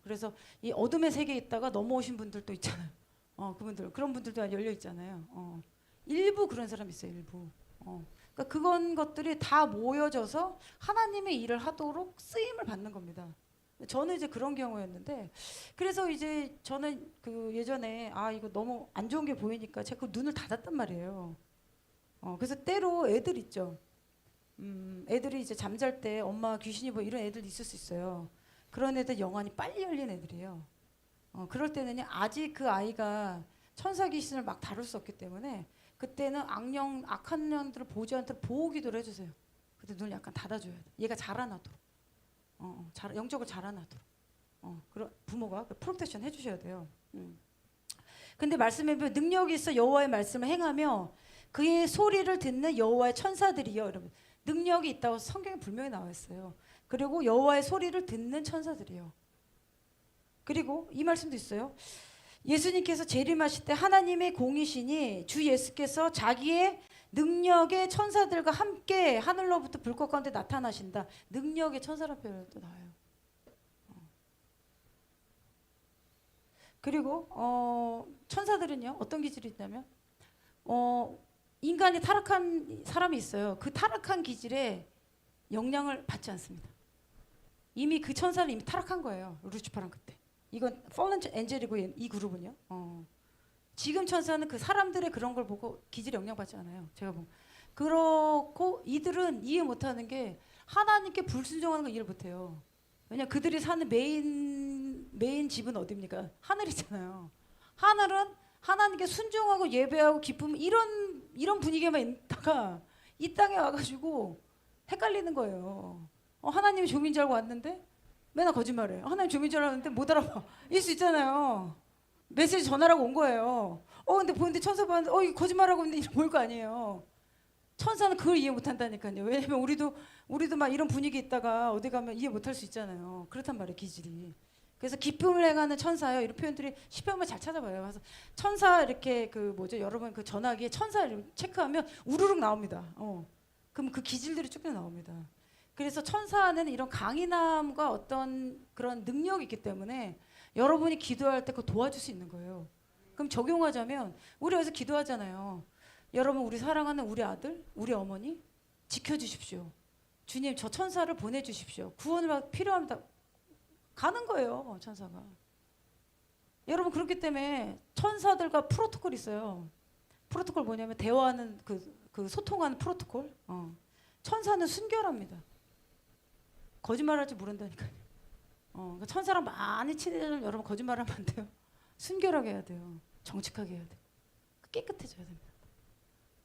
그래서 이 어둠의 세계에 있다가 넘어오신 분들도 있잖아요. 그분들 그런 분들도 열려 있잖아요. 일부 그런 사람 있어요. 일부. 그러니까 그건 것들이 다 모여져서 하나님의 일을 하도록 쓰임을 받는 겁니다. 저는 이제 그런 경우였는데 그래서 이제 저는 그 예전에 이거 너무 안 좋은 게 보이니까 제가 그 눈을 닫았단 말이에요. 그래서 때로 애들 있죠. 애들이 이제 잠잘 때 엄마 귀신이 뭐 이런 애들 있을 수 있어요. 그런 애들 영안이 빨리 열린 애들이에요. 그럴 때는 아직 그 아이가 천사 귀신을 막 다룰 수 없기 때문에 그때는 악한 년들을 보호자한테 보호 기도를 해주세요. 그때 눈을 약간 닫아줘야 돼. 얘가 자라나도록. 영적으로 자라나도록. 그런 부모가 프로텍션 해주셔야 돼요. 근데 말씀해 보면 능력이 있어 여호와의 말씀을 행하며 그의 소리를 듣는 여호와의 천사들이요. 여러분 능력이 있다고 성경에 분명히 나와 있어요. 그리고 여호와의 소리를 듣는 천사들이요. 그리고 이 말씀도 있어요. 예수님께서 재림하실 때 하나님의 공이시니 주 예수께서 자기의 능력의 천사들과 함께 하늘로부터 불꽃 가운데 나타나신다. 능력의 천사라는 표현이 또 나와요. 그리고 천사들은요 어떤 기질이 있냐면 인간이 타락한 사람이 있어요. 그 타락한 기질에 영향을 받지 않습니다. 이미 그 천사는 이미 타락한 거예요. 루치파랑 그때. 이건 펄런 엔젤이고 이 그룹은요. 지금 천사는 그 사람들의 그런 걸 보고 기질에 영향받지 않아요. 제가 보면. 그렇고 이들은 이해 못하는 게 하나님께 불순종하는 걸 이해를 못해요. 왜냐 그들이 사는 메인 집은 어디입니까? 하늘이잖아요. 하늘은 하나님께 순종하고 예배하고 기쁨 이런 분위기만 있다가 이 땅에 와가지고 헷갈리는 거예요. 하나님이 종인 줄 알고 왔는데 맨날 거짓말해요. 하나님 종인 줄 알았는데 못 알아봐. 이럴 수 있잖아요. 메시지 전하라고 온 거예요. 근데 보는데 천사 봤는데 이거 거짓말하고 있는데 이거 뭘 거 아니에요. 천사는 그걸 이해 못한다니까요. 왜냐면 우리도 막 이런 분위기 있다가 어디 가면 이해 못할 수 있잖아요. 그렇단 말이에요, 기질이. 그래서 기쁨을 행하는 천사요. 이런 표현들이 시편을 잘 찾아봐요. 그래서 천사 이렇게 그 뭐죠? 여러분 그 전화기에 천사 이렇게 체크하면 우르륵 나옵니다. 그럼 그 기질들이 쭉 나옵니다. 그래서 천사는 이런 강인함과 어떤 그런 능력이 있기 때문에 여러분이 기도할 때 그거 도와줄 수 있는 거예요. 그럼 적용하자면 우리 여기서 기도하잖아요. 여러분 우리 사랑하는 우리 아들, 우리 어머니 지켜주십시오. 주님 저 천사를 보내주십시오. 구원을 필요합니다. 가는 거예요, 천사가. 여러분 그렇기 때문에 천사들과 프로토콜이 있어요. 프로토콜 뭐냐면 대화하는 그 소통하는 프로토콜. 천사는 순결합니다. 거짓말할지 모른다니까요. 그러니까 천사랑 많이 친해지면 여러분 거짓말하면 안 돼요. 순결하게 해야 돼요. 정직하게 해야 돼요. 깨끗해져야 됩니다.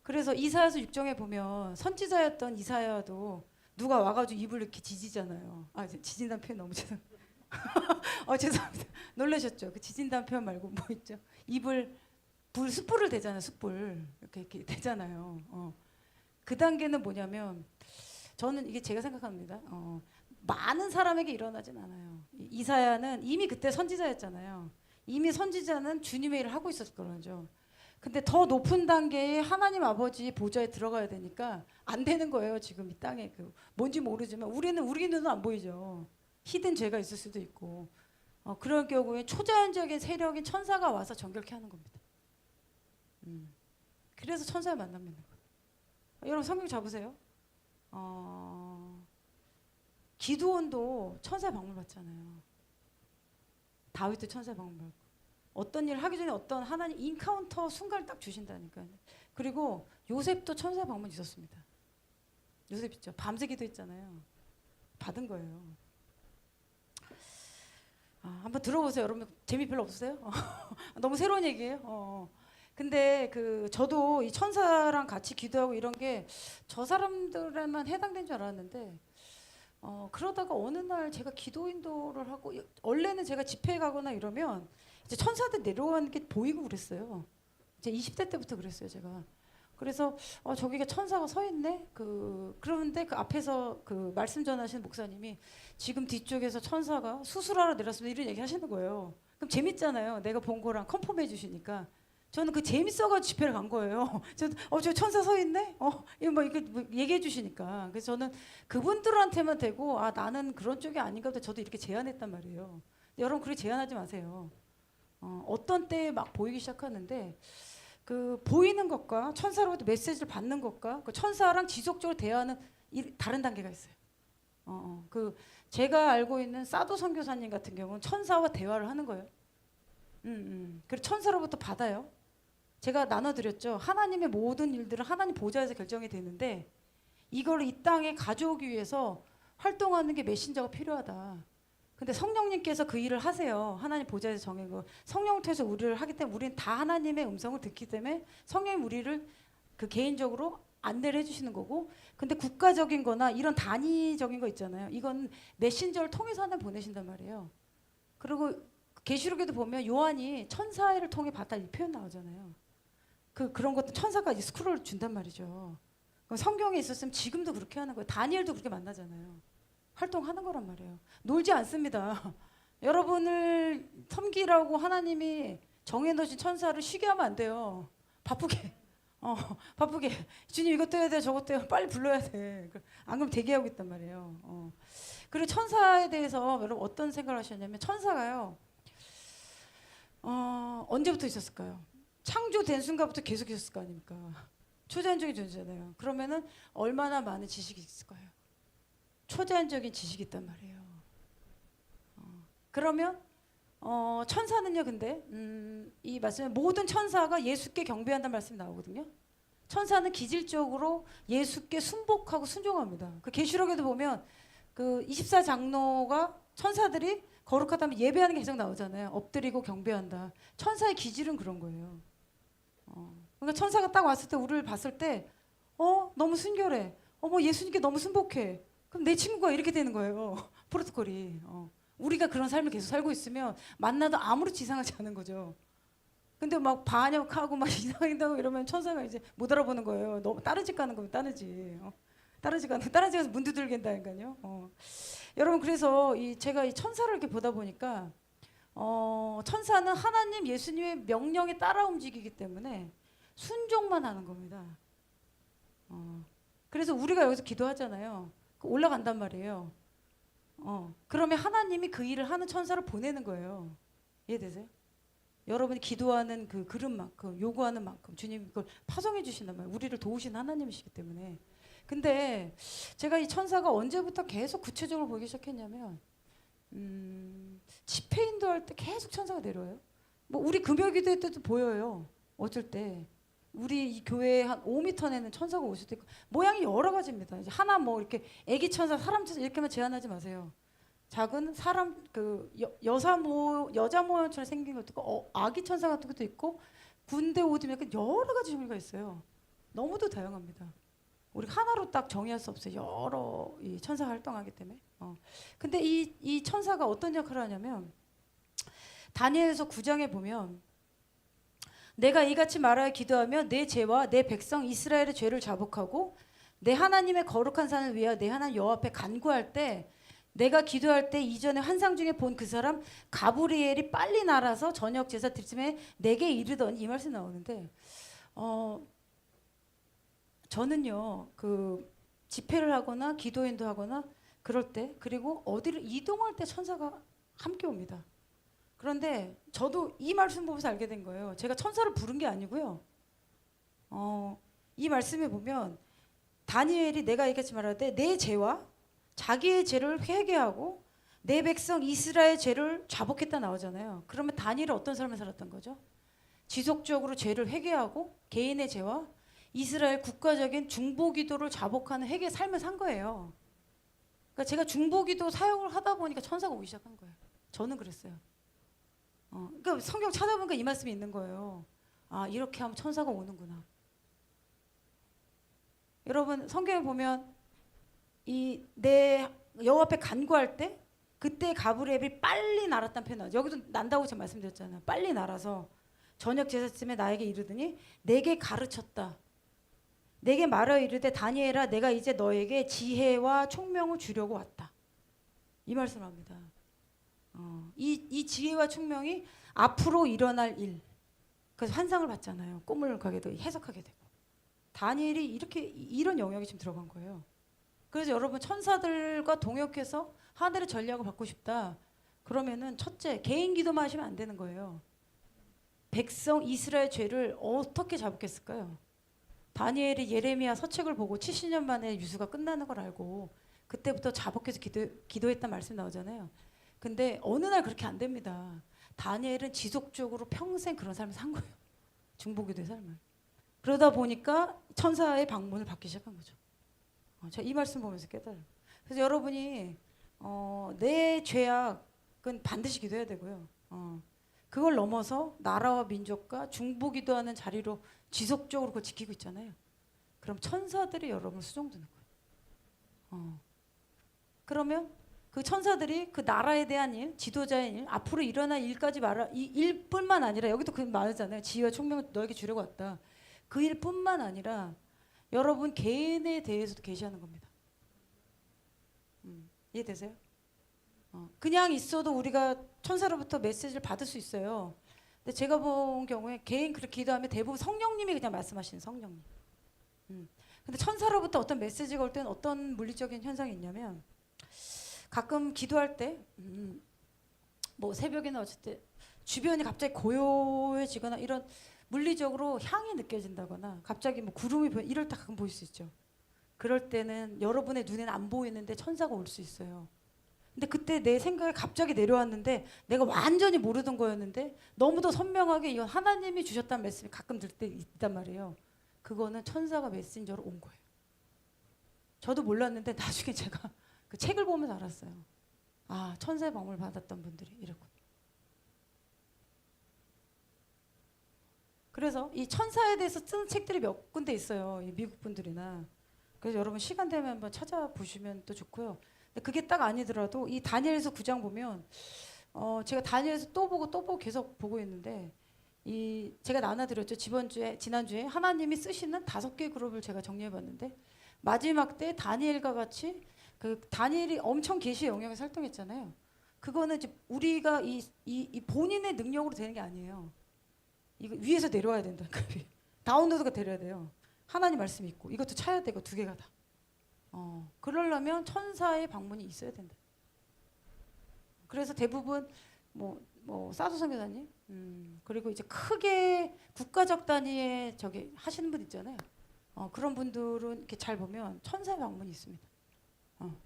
그래서 이사야서 6장에 보면 선지자였던 이사야도 누가 와가지고 입을 이렇게 지지잖아요. 지진다는 표현 너무 죄송합니다. 죄송합니다. 놀라셨죠? 그 지진다는 표현 말고 뭐 있죠? 입을 숯불을 대잖아요. 숯불 이렇게 대잖아요. 그 단계는 뭐냐면 저는 이게 제가 생각합니다. 많은 사람에게 일어나진 않아요. 이사야는 이미 그때 선지자였잖아요. 이미 선지자는 주님의 일을 하고 있었을 거죠. 근데 더 높은 단계에 하나님 아버지 보좌에 들어가야 되니까 안 되는 거예요. 지금 이 땅에 뭔지 모르지만 우리 눈은 안 보이죠. 히든 죄가 있을 수도 있고 그럴 경우에 초자연적인 세력인 천사가 와서 정결케 하는 겁니다. 그래서 천사의 만남 맺는 거예요. 여러분 성경 잡으세요. 기드온도 천사의 방문 받잖아요. 다윗도 천사의 방문 받고 어떤 일을 하기 전에 어떤 하나님 인카운터 순간을 딱 주신다니까요. 그리고 요셉도 천사의 방문이 있었습니다. 요셉 있죠. 밤새 기도했잖아요. 받은 거예요. 한번 들어보세요. 여러분 재미 별로 없으세요? 너무 새로운 얘기예요. 근데 저도 이 천사랑 같이 기도하고 이런 게 저 사람들에만 해당된 줄 알았는데 그러다가 어느 날 제가 기도 인도를 하고 원래는 제가 집회에 가거나 이러면 이제 천사들 내려오는 게 보이고 그랬어요. 이제 20대 때부터 그랬어요, 제가. 그래서 저기가 천사가 서 있네. 그런데 그 앞에서 말씀 전하시는 목사님이 지금 뒤쪽에서 천사가 수술하러 내렸습니다. 이런 얘기 하시는 거예요. 그럼 재밌잖아요. 내가 본 거랑 컨펌해 주시니까. 저는 재밌어가지고 집회를 간 거예요. 저 천사 서 있네? 이거 뭐 얘기해 주시니까. 그래서 저는 그분들한테만 되고, 나는 그런 쪽이 아닌가 보다. 저도 이렇게 제안했단 말이에요. 여러분, 그렇게 제안하지 마세요. 어떤 때에 막 보이기 시작하는데, 보이는 것과 천사로부터 메시지를 받는 것과 천사랑 지속적으로 대화하는 다른 단계가 있어요. 제가 알고 있는 사도 선교사님 같은 경우는 천사와 대화를 하는 거예요. 그리고 천사로부터 받아요. 제가 나눠드렸죠. 하나님의 모든 일들은 하나님 보좌에서 결정이 되는데 이걸 이 땅에 가져오기 위해서 활동하는 게 메신저가 필요하다. 근데 성령님께서 그 일을 하세요. 하나님 보좌에서 정한 거. 성령을 통해서 우리를 하기 때문에 우리는 다 하나님의 음성을 듣기 때문에 성령님 우리를 개인적으로 안내를 해주시는 거고, 근데 국가적인 거나 이런 단위적인 거 있잖아요. 이건 메신저를 통해서 하나 보내신단 말이에요. 그리고 계시록에도 보면 요한이 천사를 통해 봤다 이 표현 나오잖아요. 그런 것도 천사가 스크롤을 준단 말이죠. 성경에 있었으면 지금도 그렇게 하는 거예요. 다니엘도 그렇게 만나잖아요. 활동하는 거란 말이에요. 놀지 않습니다. 여러분을 섬기라고 하나님이 정해놓으신 천사를 쉬게 하면 안 돼요. 바쁘게. 바쁘게. 주님 이것도 해야 돼, 저것도 해야 돼. 빨리 불러야 돼. 안 그러면 대기하고 있단 말이에요. 그리고 천사에 대해서 여러분 어떤 생각을 하셨냐면 천사가요. 언제부터 있었을까요? 창조된 순간부터 계속 있었을 거 아닙니까? 초자연적인 존재잖아요. 그러면은 얼마나 많은 지식이 있을까요? 초자연적인 지식이 있단 말이에요. 그러면 천사는요, 근데 이 말씀에 모든 천사가 예수께 경배한다는 말씀이 나오거든요. 천사는 기질적으로 예수께 순복하고 순종합니다. 계시록에도 보면 24장로가 천사들이 거룩하다면 예배하는 게 계속 나오잖아요. 엎드리고 경배한다. 천사의 기질은 그런 거예요. 그러니까 천사가 딱 왔을 때 우리를 봤을 때 너무 순결해. 예수님께 너무 순복해. 그럼 내 친구가 이렇게 되는 거예요. 프로토콜이. 우리가 그런 삶을 계속 살고 있으면 만나도 아무렇지 이상하지 않은 거죠. 근데 막 반역하고 막 이상하다고 이러면 천사가 이제 못 알아보는 거예요. 너무 다른 집 가는 거면 따르지. 다른 집 가서 문 두들긴다니까요. 여러분 그래서 제가 이 천사를 이렇게 보다 보니까 천사는 하나님 예수님의 명령에 따라 움직이기 때문에 순종만 하는 겁니다. 그래서 우리가 여기서 기도하잖아요. 올라간단 말이에요. 그러면 하나님이 그 일을 하는 천사를 보내는 거예요. 이해되세요? 여러분이 기도하는 그 그릇만큼 요구하는 만큼 주님 그걸 파송해 주신단 말이에요. 우리를 도우신 하나님이시기 때문에. 근데 제가 이 천사가 언제부터 계속 구체적으로 보기 시작했냐면 집회 인도할 때 계속 천사가 내려와요. 뭐 우리 금요 기도회 때도 보여요. 어쩔 때 우리 이 교회 한 5m 내는 천사가 올 수도 있고 모양이 여러 가지입니다. 이제 하나 뭐 이렇게 애기 천사, 사람 천사 이렇게만 제한하지 마세요. 작은 사람 그 여자 모양처럼 생긴 것도 있고 아기 천사 같은 것도 있고 군대 옷 입은 여러 가지 종류가 있어요. 너무도 다양합니다. 우리 하나로 딱 정의할 수 없어요. 여러 이 천사가 활동하기 때문에. 근데 이 천사가 어떤 역할을 하냐면 다니엘서 9장에 보면 내가 이같이 말하여 기도하며 내 죄와 내 백성 이스라엘의 죄를 자복하고 내 하나님의 거룩한 산을 위하여 내 하나님 여호와 앞에 간구할 때 내가 기도할 때 이전에 환상 중에 본 그 사람 가브리엘이 빨리 날아서 저녁 제사 드림에 내게 이르더니 이 말씀 나오는데 저는요 그 집회를 하거나 기도인도 하거나 그럴 때 그리고 어디를 이동할 때 천사가 함께 옵니다. 그런데 저도 이 말씀 보면서 알게 된 거예요. 제가 천사를 부른 게 아니고요. 이 말씀에 보면 다니엘이 내가 이같이 말할 때 내 죄와 자기의 죄를 회개하고 내 백성 이스라엘 죄를 자복했다 나오잖아요. 그러면 다니엘은 어떤 삶을 살았던 거죠? 지속적으로 죄를 회개하고 개인의 죄와 이스라엘 국가적인 중보기도를 자복하는 회개 삶을 산 거예요. 그러니까 제가 중보기도 사용을 하다 보니까 천사가 오기 시작한 거예요. 저는 그랬어요. 그러니까 성경 찾아보니까 이 말씀이 있는 거예요. 아 이렇게 하면 천사가 오는구나. 여러분 성경에 보면 이 내 여호와 앞에 간구할 때 그때 가브리엘이 빨리 날았다는 표현 나오죠. 여기도 난다고 제가 말씀드렸잖아요. 빨리 날아서 저녁 제사쯤에 나에게 이르더니 내게 가르쳤다. 내게 말하여 이르되 다니엘아 내가 이제 너에게 지혜와 총명을 주려고 왔다. 이 말씀을 합니다. 이 지혜와 총명이 앞으로 일어날 일. 그래서 환상을 봤잖아요. 꿈을 가게 되고 해석하게 되고. 다니엘이 이런 영역이 지금 들어간 거예요. 그래서 여러분 천사들과 동역해서 하늘의 전략을 받고 싶다. 그러면은 첫째 개인 기도만 하시면 안 되는 거예요. 백성 이스라엘 죄를 어떻게 잡겠을까요? 다니엘이 예레미야 서책을 보고 70년 만에 유수가 끝나는 걸 알고 그때부터 자복해서 기도했단 말씀 나오잖아요. 근데 어느 날 그렇게 안 됩니다. 다니엘은 지속적으로 평생 그런 삶을 산 거예요. 중보기도의 삶을. 그러다 보니까 천사의 방문을 받기 시작한 거죠. 제가 이 말씀 보면서 깨달아요. 그래서 여러분이 내 죄악은 반드시 기도해야 되고요. 그걸 넘어서 나라와 민족과 중보기도하는 자리로 지속적으로 그걸 지키고 있잖아요. 그럼 천사들이 여러분을 수종드는 거예요. 그러면 그 천사들이 그 나라에 대한 일, 지도자의 일, 앞으로 일어날 일까지 이 일뿐만 아니라 여기도 그 말하잖아요. 지혜와 총명을 너에게 주려고 왔다. 그 일뿐만 아니라 여러분 개인에 대해서도 계시하는 겁니다. 이해되세요? 그냥 있어도 우리가 천사로부터 메시지를 받을 수 있어요. 근데 제가 본 경우에 개인 그렇게 기도하면 대부분 성령님이 그냥 말씀하시는 성령님. 근데 천사로부터 어떤 메시지가 올 때는 어떤 물리적인 현상이 있냐면 가끔 기도할 때 뭐 새벽이나 어쩔 때 주변이 갑자기 고요해지거나 이런 물리적으로 향이 느껴진다거나 갑자기 뭐 구름이 보여 이럴 때 가끔 보일 수 있죠. 그럴 때는 여러분의 눈에는 안 보이는데 천사가 올 수 있어요. 근데 그때 내 생각에 갑자기 내려왔는데 내가 완전히 모르던 거였는데 너무도 선명하게 이건 하나님이 주셨다는 말씀이 가끔 들 때 있단 말이에요. 그거는 천사가 메신저로 온 거예요. 저도 몰랐는데 나중에 제가 그 책을 보면서 알았어요. 아 천사의 방문을 받았던 분들이 이렇고. 그래서 이 천사에 대해서 쓴 책들이 몇 군데 있어요. 이 미국 분들이나. 그래서 여러분 시간 되면 한번 찾아보시면 또 좋고요. 근데 그게 딱 아니더라도 이 다니엘서 9장 보면 제가 다니엘서 또 보고 계속 보고 있는데 제가 나눠드렸죠. 지난주에 하나님이 쓰시는 5개 그룹을 제가 정리해봤는데 마지막 때 다니엘과 같이 그 다니엘이 엄청 계시의 영역에 활동했잖아요. 그거는 이제 우리가 이 본인의 능력으로 되는 게 아니에요. 이거 위에서 내려와야 된다. 다운로드가 되려야 돼요. 하나님 말씀이 있고 이것도 차야 되고 2개가 다. 그러려면 천사의 방문이 있어야 된다. 그래서 대부분 사도 선교사님, 그리고 이제 크게 국가적 단위의 저기 하시는 분 있잖아요. 그런 분들은 이렇게 잘 보면 천사의 방문이 있습니다.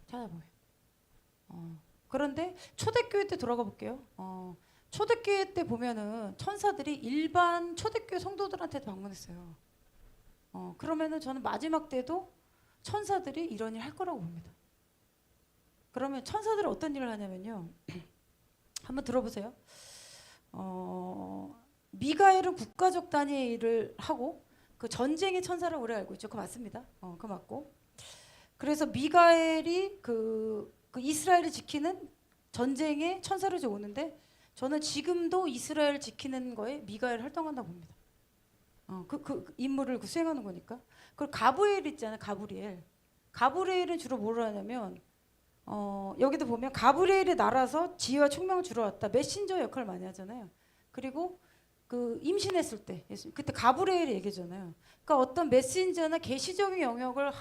찾아보면. 그런데 초대교회 때 돌아가 볼게요. 초대교회 때 보면은 천사들이 일반 초대교회 성도들한테 방문했어요. 그러면은 저는 마지막 때도 천사들이 이런 일 할 거라고 봅니다. 그러면 천사들은 어떤 일을 하냐면요. 한번 들어보세요. 미가엘은 국가적 단위의 일을 하고 그 전쟁의 천사라고 우리가 알고 있죠. 그거 맞습니다. 그거 맞고. 그래서 미가엘이 그 이스라엘을 지키는 전쟁의 천사로 이제 오는데 저는 지금도 이스라엘 지키는 거에 미가엘 활동한다고 봅니다. 그 임무를 수행하는 거니까. 그리고 가브리엘 있잖아요. 가브리엘은 주로 뭘 하냐면 여기도 보면 가브리엘이 날아서 지혜와 총명을 주러 왔다. 메신저 역할을 많이 하잖아요. 그리고 그 임신했을 때 그때 가브리엘이 얘기잖아요. 그러니까 어떤 메신저나 계시적인 영역을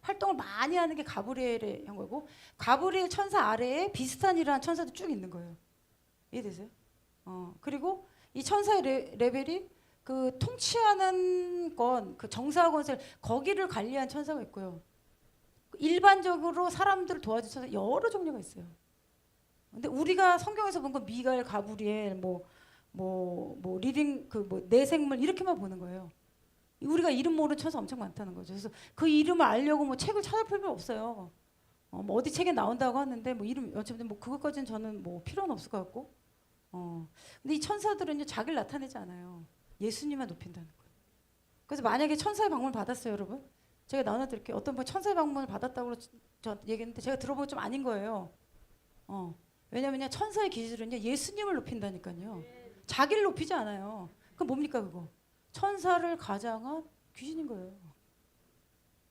활동을 많이 하는 게 가브리엘의 한 거고 가브리엘 천사 아래에 비슷한 일을 한 천사도 쭉 있는 거예요. 이해되세요? 그리고 이 천사의 레벨이 그 통치하는 그 정사건설 거기를 관리한 천사가 있고요. 일반적으로 사람들을 도와준 천사 여러 종류가 있어요. 근데 우리가 성경에서 본 건 미가엘, 가브리엘, 리딩 내생물 이렇게만 보는 거예요. 우리가 이름 모르는 천사 엄청 많다는 거죠. 그래서 그 이름을 알려고 책을 찾아볼 필요 없어요. 어디 책에 나온다고 하는데 이름 어차피 그것까지는 저는 필요는 없을 것 같고. 근데 이 천사들은요 자기를 나타내지 않아요. 예수님만 높인다는 거예요. 그래서 만약에 천사의 방문을 받았어요, 여러분. 제가 나눠드릴게요. 어떤 분이 천사의 방문을 받았다고 저 얘기했는데 제가 들어보면 좀 아닌 거예요. 왜냐면요 천사의 기질은요 예수님을 높인다니까요. 자기를 높이지 않아요. 그럼 뭡니까 그거? 천사를 가장한 귀신인 거예요.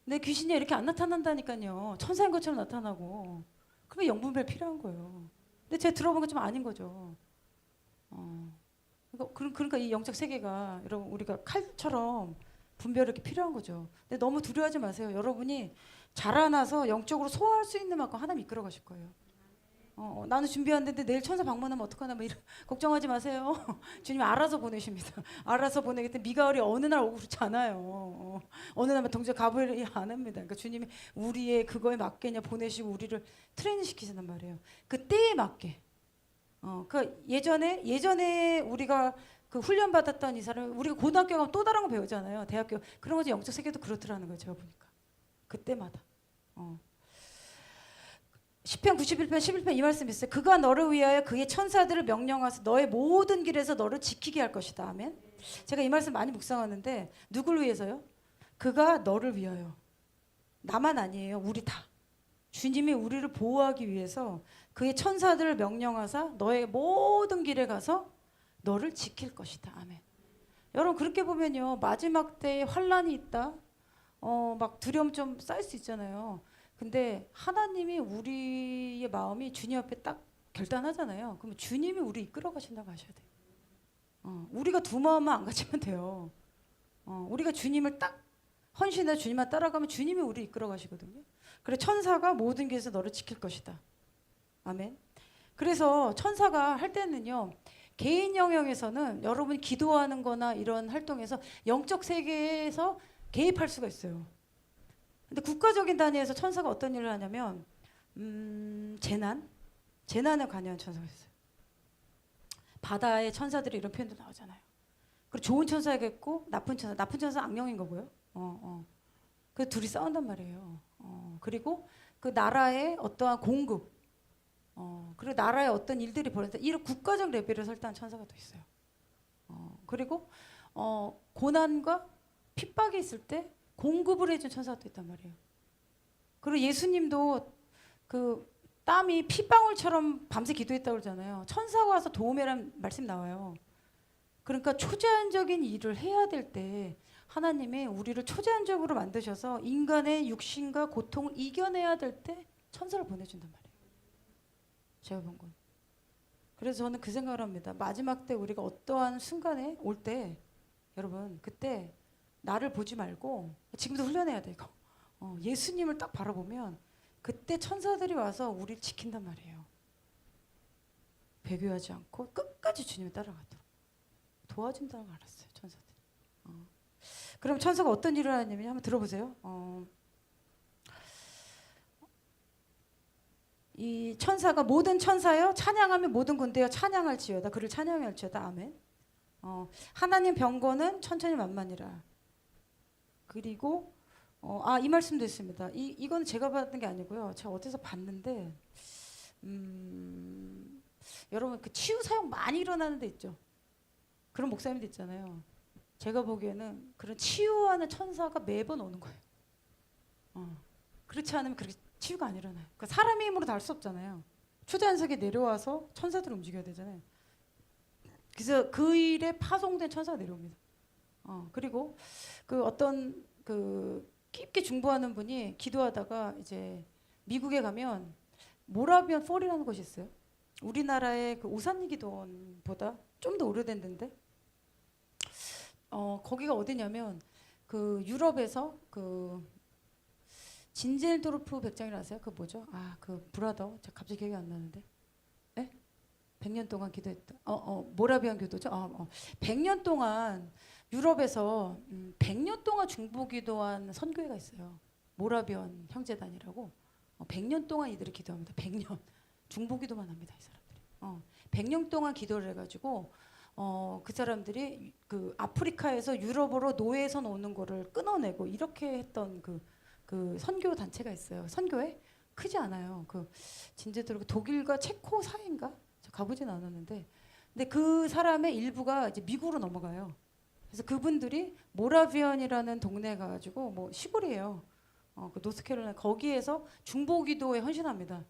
근데 귀신이 이렇게 안 나타난다니까요. 천사인 것처럼 나타나고. 그러면 영분별 필요한 거예요. 근데 제가 들어본 건 좀 아닌 거죠. 그러니까 이 영적 세계가 여러분 우리가 칼처럼 분별이 이렇게 필요한 거죠. 근데 너무 두려워하지 마세요. 여러분이 자라나서 영적으로 소화할 수 있는 만큼 하나님 이끌어 가실 거예요. 나는 준비 안 됐는데 내일 천사 방문하면 어떡하나 걱정하지 마세요. 주님이 알아서 보내십니다. 알아서 보내기 때문에 미가엘이 어느 날 오고 그렇지 않아요. 어느 날 동작 가브리엘이 안 합니다. 그러니까 주님이 우리의 그거에 맞게 그냥 보내시고 우리를 트레이닝 시키시단 말이에요. 그 때에 맞게. 그 예전에 우리가 그 훈련 받았던 이 사람 우리가 고등학교 가면 또 다른 거 배우잖아요. 대학교 그런 거지 영적 세계도 그렇더라는 거예요. 제가 보니까 그때마다. 시편 91편 11편 이 말씀 있어요. 그가 너를 위하여 그의 천사들을 명령하사 너의 모든 길에서 너를 지키게 할 것이다. 아멘. 제가 이 말씀 많이 묵상하는데 누굴 위해서요? 그가 너를 위하여. 나만 아니에요. 우리 다. 주님이 우리를 보호하기 위해서 그의 천사들을 명령하사 너의 모든 길에 가서 너를 지킬 것이다. 아멘. 여러분 그렇게 보면요. 마지막 때에 환란이 있다. 막 두려움 좀 쌓일 수 있잖아요. 근데 하나님이 우리의 마음이 주님 앞에 딱 결단하잖아요. 그럼 주님이 우리 이끌어 가신다고 하셔야 돼요. 우리가 두 마음만 안 가지면 돼요. 우리가 주님을 딱 헌신해 주님만 따라가면 주님이 우리 이끌어 가시거든요. 그래 천사가 모든 길에서 너를 지킬 것이다. 아멘. 그래서 천사가 할 때는요. 개인 영역에서는 여러분이 기도하는 거나 이런 활동에서 영적 세계에서 개입할 수가 있어요. 근데 국가적인 단위에서 천사가 어떤 일을 하냐면 재난에 관여한 천사가 있어요. 바다의 천사들이 이런 표현도 나오잖아요. 그리고 좋은 천사겠고 나쁜 천사 악령인 거고요. 그 둘이 싸운단 말이에요. 그리고 그 나라의 어떠한 공급, 그리고 나라의 어떤 일들이 벌어진다. 이런 국가적 레벨을 설득한 천사가 또 있어요. 그리고 고난과 핍박이 있을 때 공급을 해준 천사가 또 있단 말이에요. 그리고 예수님도 그 땀이 피방울처럼 밤새 기도했다고 그러잖아요. 천사가 와서 도움이라는 말씀 나와요. 그러니까 초자연적인 일을 해야 될 때 하나님이 우리를 초자연적으로 만드셔서 인간의 육신과 고통을 이겨내야 될 때 천사를 보내준단 말이에요. 제가 본 건. 그래서 저는 그 생각을 합니다. 마지막 때 우리가 어떠한 순간에 올 때 여러분 그때 나를 보지 말고 지금도 훈련해야 돼 이거. 예수님을 딱 바라보면 그때 천사들이 와서 우리를 지킨단 말이에요. 배교하지 않고 끝까지 주님을 따라가도록 도와준다는 걸 알았어요. 천사들이. 그럼 천사가 어떤 일을 하냐면 한번 들어보세요. 이 천사가 모든 천사여 찬양하며 모든 군대여 찬양할지어다. 그를 찬양할지어다. 아멘. 하나님 병거는 천천히 만만이라. 그리고 이 말씀도 있습니다. 이건 제가 받은 게 아니고요. 제가 어디서 봤는데 여러분 그 치유 사역 많이 일어나는 데 있죠. 그런 목사님들 있잖아요. 제가 보기에는 그런 치유하는 천사가 매번 오는 거예요. 그렇지 않으면 그렇게 치유가 안 일어나요. 그러니까 사람의 힘으로 다 할 수 없잖아요. 초자연석에 내려와서 천사들 움직여야 되잖아요. 그래서 그 일에 파송된 천사가 내려옵니다. 그리고 그 어떤 그 깊게 중보하는 분이 기도하다가 이제 미국에 가면 모라비안 폴이라는 곳이 있어요. 우리나라의 그 오산리 기도원보다 좀 더 오래된 데인데 거기가 어디냐면 그 유럽에서 그 진젤도르프 백장이라 아세요? 그 뭐죠? 그 브라더. 제가 갑자기 기억이 안 나는데. 네? 100년 동안 기도했다. 모라비안 교도죠. 100년 동안 유럽에서 100년 동안 중보 기도한 선교회가 있어요. 모라비안 형제단이라고. 100년 동안 이들이 기도합니다. 100년. 중보 기도만 합니다. 이 사람들이. 100년 동안 기도를 해가지고 그 사람들이 그 아프리카에서 유럽으로 노예에서 오는 거를 끊어내고 이렇게 했던 그 선교 단체가 있어요. 선교회 크지 않아요. 그 진제도르 독일과 체코 사이인가? 저 가보진 않았는데, 근데 그 사람의 일부가 이제 미국으로 넘어가요. 그래서 그분들이 모라비언이라는 동네에 가가지고 뭐 시골이에요. 그 노스캐롤라이나 거기에서 중보기도에 헌신합니다.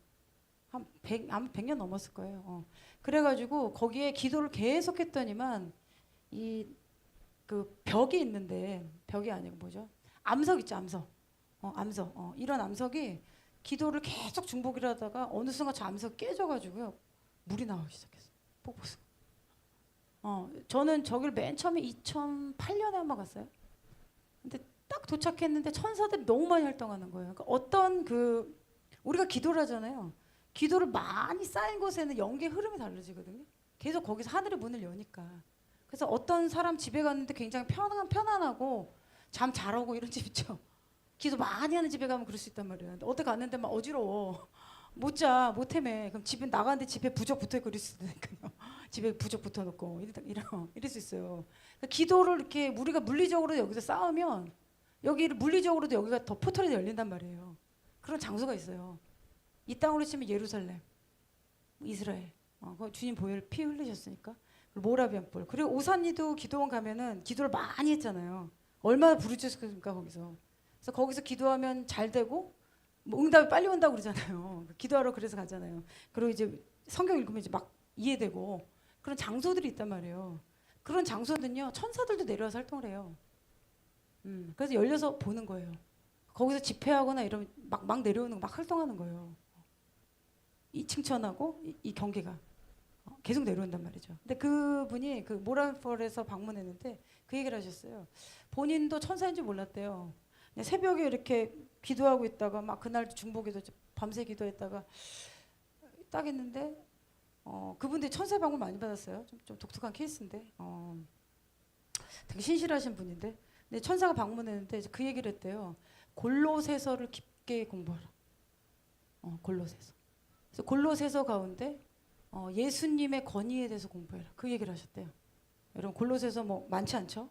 한 100년 넘었을 거예요. 그래가지고 거기에 기도를 계속 했더니만 이 그 벽이 있는데 벽이 아니고 뭐죠? 암석 있죠, 암석. 암석. 이런 암석이 기도를 계속 중보기를 하다가 어느 순간 저 암석 깨져가지고요 물이 나오기 시작했어요. 폭포수. 저는 저길 맨 처음에 2008년에 한번 갔어요. 근데 딱 도착했는데 천사들이 너무 많이 활동하는 거예요. 그러니까 어떤 그 우리가 기도를 하잖아요. 기도를 많이 쌓인 곳에는 영계의 흐름이 달라지거든요. 계속 거기서 하늘의 문을 여니까. 그래서 어떤 사람 집에 갔는데 굉장히 편안하고 잠 잘 오고 이런 집 있죠. 기도 많이 하는 집에 가면 그럴 수 있단 말이에요. 어디 갔는데 막 어지러워. 못 헤매. 그럼 집에 나가는데 집에 부적 붙어 있고 이럴 수 있으니까요. 집에 부적 붙어 놓고 이럴 수 있어요. 그러니까 기도를 이렇게 우리가 물리적으로 여기서 쌓으면 여기를 물리적으로도 여기가 더 포털이 열린단 말이에요. 그런 장소가 있어요. 이 땅으로 치면 예루살렘, 이스라엘. 주님 보혈 피 흘리셨으니까. 그리고 모라비안 볼. 그리고 오산리도 기도원 가면은 기도를 많이 했잖아요. 얼마나 부르짖었습니까 거기서. 그래서 거기서 기도하면 잘 되고 뭐 응답이 빨리 온다고 그러잖아요. 기도하러 그래서 가잖아요. 그리고 이제 성경 읽으면 이제 막 이해되고 그런 장소들이 있단 말이에요. 그런 장소는요 천사들도 내려와서 활동을 해요. 그래서 열려서 보는 거예요. 거기서 집회하거나 이러면 막 내려오는 거 막 활동하는 거예요. 이 칭찬하고 이 경계가 계속 내려온단 말이죠. 근데 그분이 그 모란폴에서 방문했는데 그 얘기를 하셨어요. 본인도 천사인지 몰랐대요. 새벽에 이렇게 기도하고 있다가 막 그날 중보기도 밤새 기도했다가 딱 했는데 그분들이 천사 방문 많이 받았어요. 좀 독특한 케이스인데 되게 신실하신 분인데 근데 천사가 방문했는데 그 얘기를 했대요. 골로새서를 깊게 공부하라. 골로새서. 그래서 골로새서 가운데 예수님의 권위에 대해서 공부해라. 그 얘기를 하셨대요. 여러분 골로새서 뭐 많지 않죠?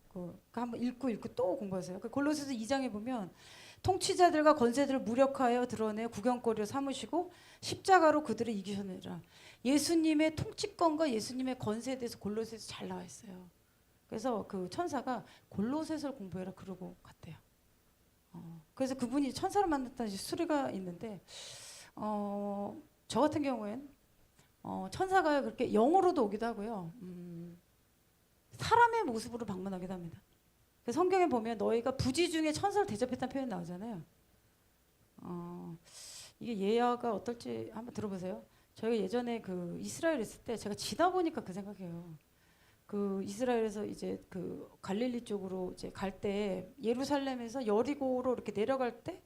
그 한번 읽고 또 공부하세요. 그 골로새서 2장에 보면 통치자들과 권세들을 무력하여 드러내 구경거리로 삼으시고 십자가로 그들을 이기셨느니라. 예수님의 통치권과 예수님의 권세에 대해서 골로새서 잘 나와 있어요. 그래서 그 천사가 골로새서를 공부해라 그러고 갔대요. 그래서 그분이 천사를 만났다는 수리가 있는데 저 같은 경우엔 천사가 그렇게 영으로도 오기도 하고요. 사람의 모습으로 방문하기도 합니다. 성경에 보면 너희가 부지 중에 천사를 대접했다는 표현 나오잖아요. 이게 예화가 어떨지 한번 들어보세요. 저희가 예전에 그 이스라엘 있을 때 제가 지나 보니까 그 생각해요. 그 이스라엘에서 이제 그 갈릴리 쪽으로 이제 갈 때 예루살렘에서 여리고로 이렇게 내려갈 때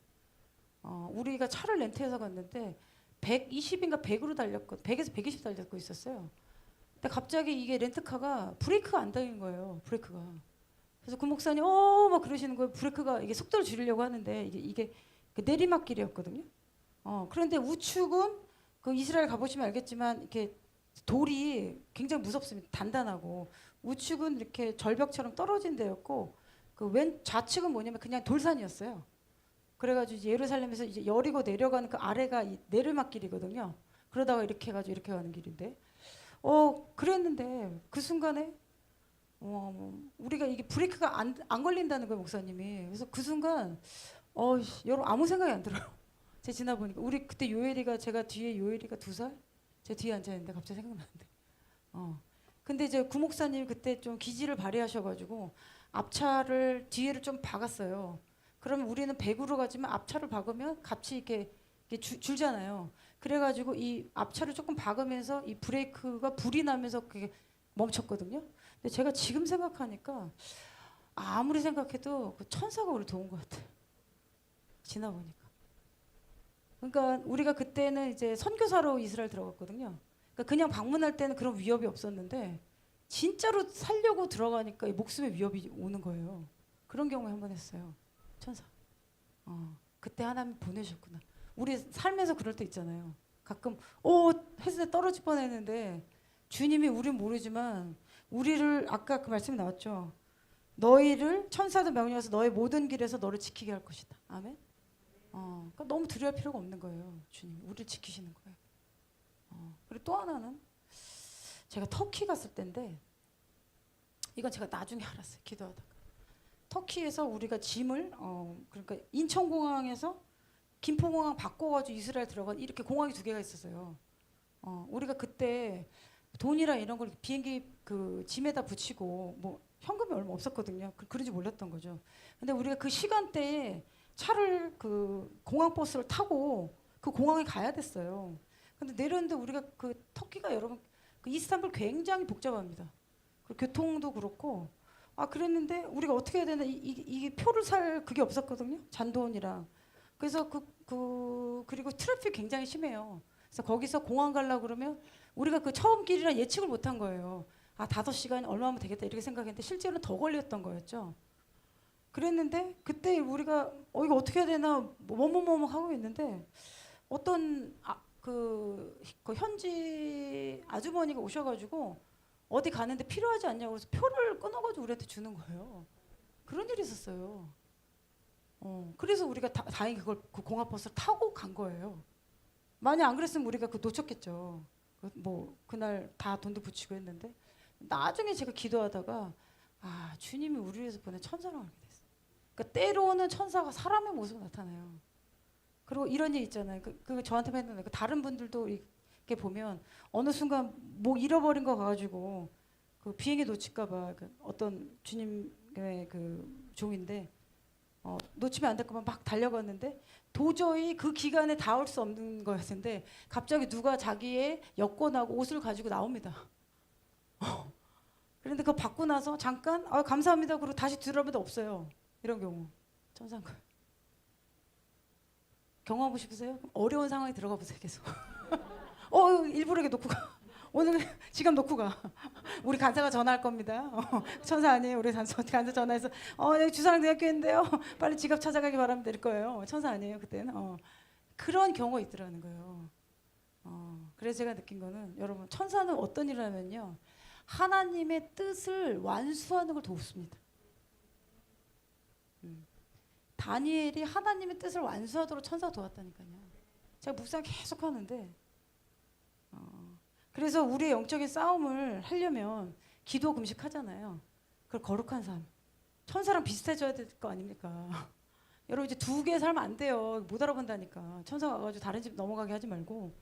우리가 차를 렌트해서 갔는데 120인가 100으로 달렸고 100에서 120 달렸고 있었어요. 근데 갑자기 이게 렌트카가 브레이크가 안 달린 거예요. 브레이크가. 그래서 그 목사님 막 그러시는 거예요. 브레이크가 이게 속도를 줄이려고 하는데 이게 그 내리막길이었거든요. 그런데 우측은 그 이스라엘 가보시면 알겠지만 이렇게 돌이 굉장히 무섭습니다. 단단하고 우측은 이렇게 절벽처럼 떨어진 데였고 그 왼 좌측은 뭐냐면 그냥 돌산이었어요. 그래가지고 이제 예루살렘에서 이제 여리고 내려가는 그 아래가 이 내리막길이거든요. 그러다가 이렇게 해가지고 이렇게 가는 길인데, 그랬는데 그 순간에 우리가 이게 브레이크가 안 걸린다는 거예요, 목사님이. 그래서 그 순간 여러분 아무 생각이 안 들어요. 제가 지나 보니까 우리 그때 요엘이가 제가 뒤에 요엘이가 2살, 제 뒤에 앉아 있는데 갑자기 생각나는데, 근데 이제 구 목사님이 그때 좀 기지를 발휘하셔가지고 앞차를 뒤에를 좀 박았어요. 그러면 우리는 100으로 가지만 앞차를 박으면 같이 이렇게 줄잖아요. 그래가지고 이 앞차를 조금 박으면서 이 브레이크가 불이 나면서 그게 멈췄거든요. 근데 제가 지금 생각하니까 아무리 생각해도 그 천사가 우리 도운 것 같아요. 지나 보니까. 그러니까 우리가 그때는 이제 선교사로 이스라엘 들어갔거든요. 그러니까 그냥 방문할 때는 그런 위협이 없었는데 진짜로 살려고 들어가니까 이 목숨의 위협이 오는 거예요. 그런 경우에 한 번 했어요. 천사. 그때 하나님 보내셨구나. 우리 삶에서 그럴 때 있잖아요. 가끔 했을 때 떨어질 뻔했는데 주님이 우린 모르지만 우리를 아까 그 말씀이 나왔죠. 너희를 천사도 명령해서 너의 모든 길에서 너를 지키게 할 것이다. 아멘. 그러니까 너무 두려울 필요가 없는 거예요. 주님 우리를 지키시는 거예요. 그리고 또 하나는 제가 터키 갔을 때인데 이건 제가 나중에 알았어요. 기도하다가 터키에서 우리가 짐을 그러니까 인천공항에서 김포공항 바꿔가지고 이스라엘 들어간 이렇게 공항이 2개가 있었어요. 우리가 그때 돈이랑 이런 걸 비행기 그 짐에다 붙이고 뭐 현금이 얼마 없었거든요. 그런지 몰랐던 거죠. 근데 우리가 그 시간대에 차를 그 공항 버스를 타고 그 공항에 가야 됐어요. 근데 내렸는데 우리가 그 터키가 여러분 그 이스탄불 굉장히 복잡합니다. 그 교통도 그렇고 그랬는데 우리가 어떻게 해야 되나 이게 표를 살 그게 없었거든요. 잔돈이랑. 그래서 그리고 트래픽 굉장히 심해요. 그래서 거기서 공항 가려고 그러면 우리가 그 처음 길이라 예측을 못한 거예요. 5시간 얼마면 되겠다 이렇게 생각했는데 실제로는 더 걸렸던 거였죠. 그랬는데 그때 우리가 이거 어떻게 해야 되나 뭐뭐뭐 하고 있는데 어떤 그 현지 아주머니가 오셔가지고 어디 가는데 필요하지 않냐고 그래서 표를 끊어가지고 우리한테 주는 거예요. 그런 일이 있었어요. 그래서 우리가 다행히 그걸 그 공항버스를 타고 간 거예요. 만약 안 그랬으면 우리가 놓쳤겠죠. 뭐 그날 다 돈도 붙이고 했는데 나중에 제가 기도하다가 주님이 우리를 위해서 보낸 천사라고 알게 됐어요. 그러니까 때로는 천사가 사람의 모습으로 나타나요. 그리고 이런 일 있잖아요. 그 저한테 했는데 다른 분들도 이렇게 보면 어느 순간 뭐 잃어버린 거 가지고 그 비행기 놓칠까봐 어떤 주님의 그 종인데 놓치면 안 될 거면 막 달려갔는데 도저히 그 기간에 닿을 수 없는 거였는데 갑자기 누가 자기의 여권하고 옷을 가지고 나옵니다. 그런데 그거 받고 나서 잠깐 감사합니다 그러고 다시 들어보도 없어요. 이런 경우 천사인 거예요. 경험하고 싶으세요? 어려운 상황에 들어가 보세요. 계속. 일부러 이렇게 놓고 가. 오늘 지갑 놓고 가. 우리 간사가 전화할 겁니다. 천사 아니에요. 우리 간사 전화해서 여기 주사랑대학교인데요. 빨리 지갑 찾아가기 바랍니다. 이럴 거예요. 천사 아니에요. 그때는. 그런 경우가 있더라는 거예요. 그래서 제가 느낀 거는 여러분 천사는 어떤 일을 하면요. 하나님의 뜻을 완수하는 걸 돕습니다. 다니엘이 하나님의 뜻을 완수하도록 천사가 도왔다니까요. 제가 묵상 계속 하는데 그래서 우리의 영적인 싸움을 하려면 기도 금식 하잖아요. 그걸 거룩한 삶. 천사랑 비슷해져야 될 거 아닙니까? 여러분 이제 2개 살면 안 돼요. 못 알아본다니까. 천사가 와가지고 다른 집 넘어가게 하지 말고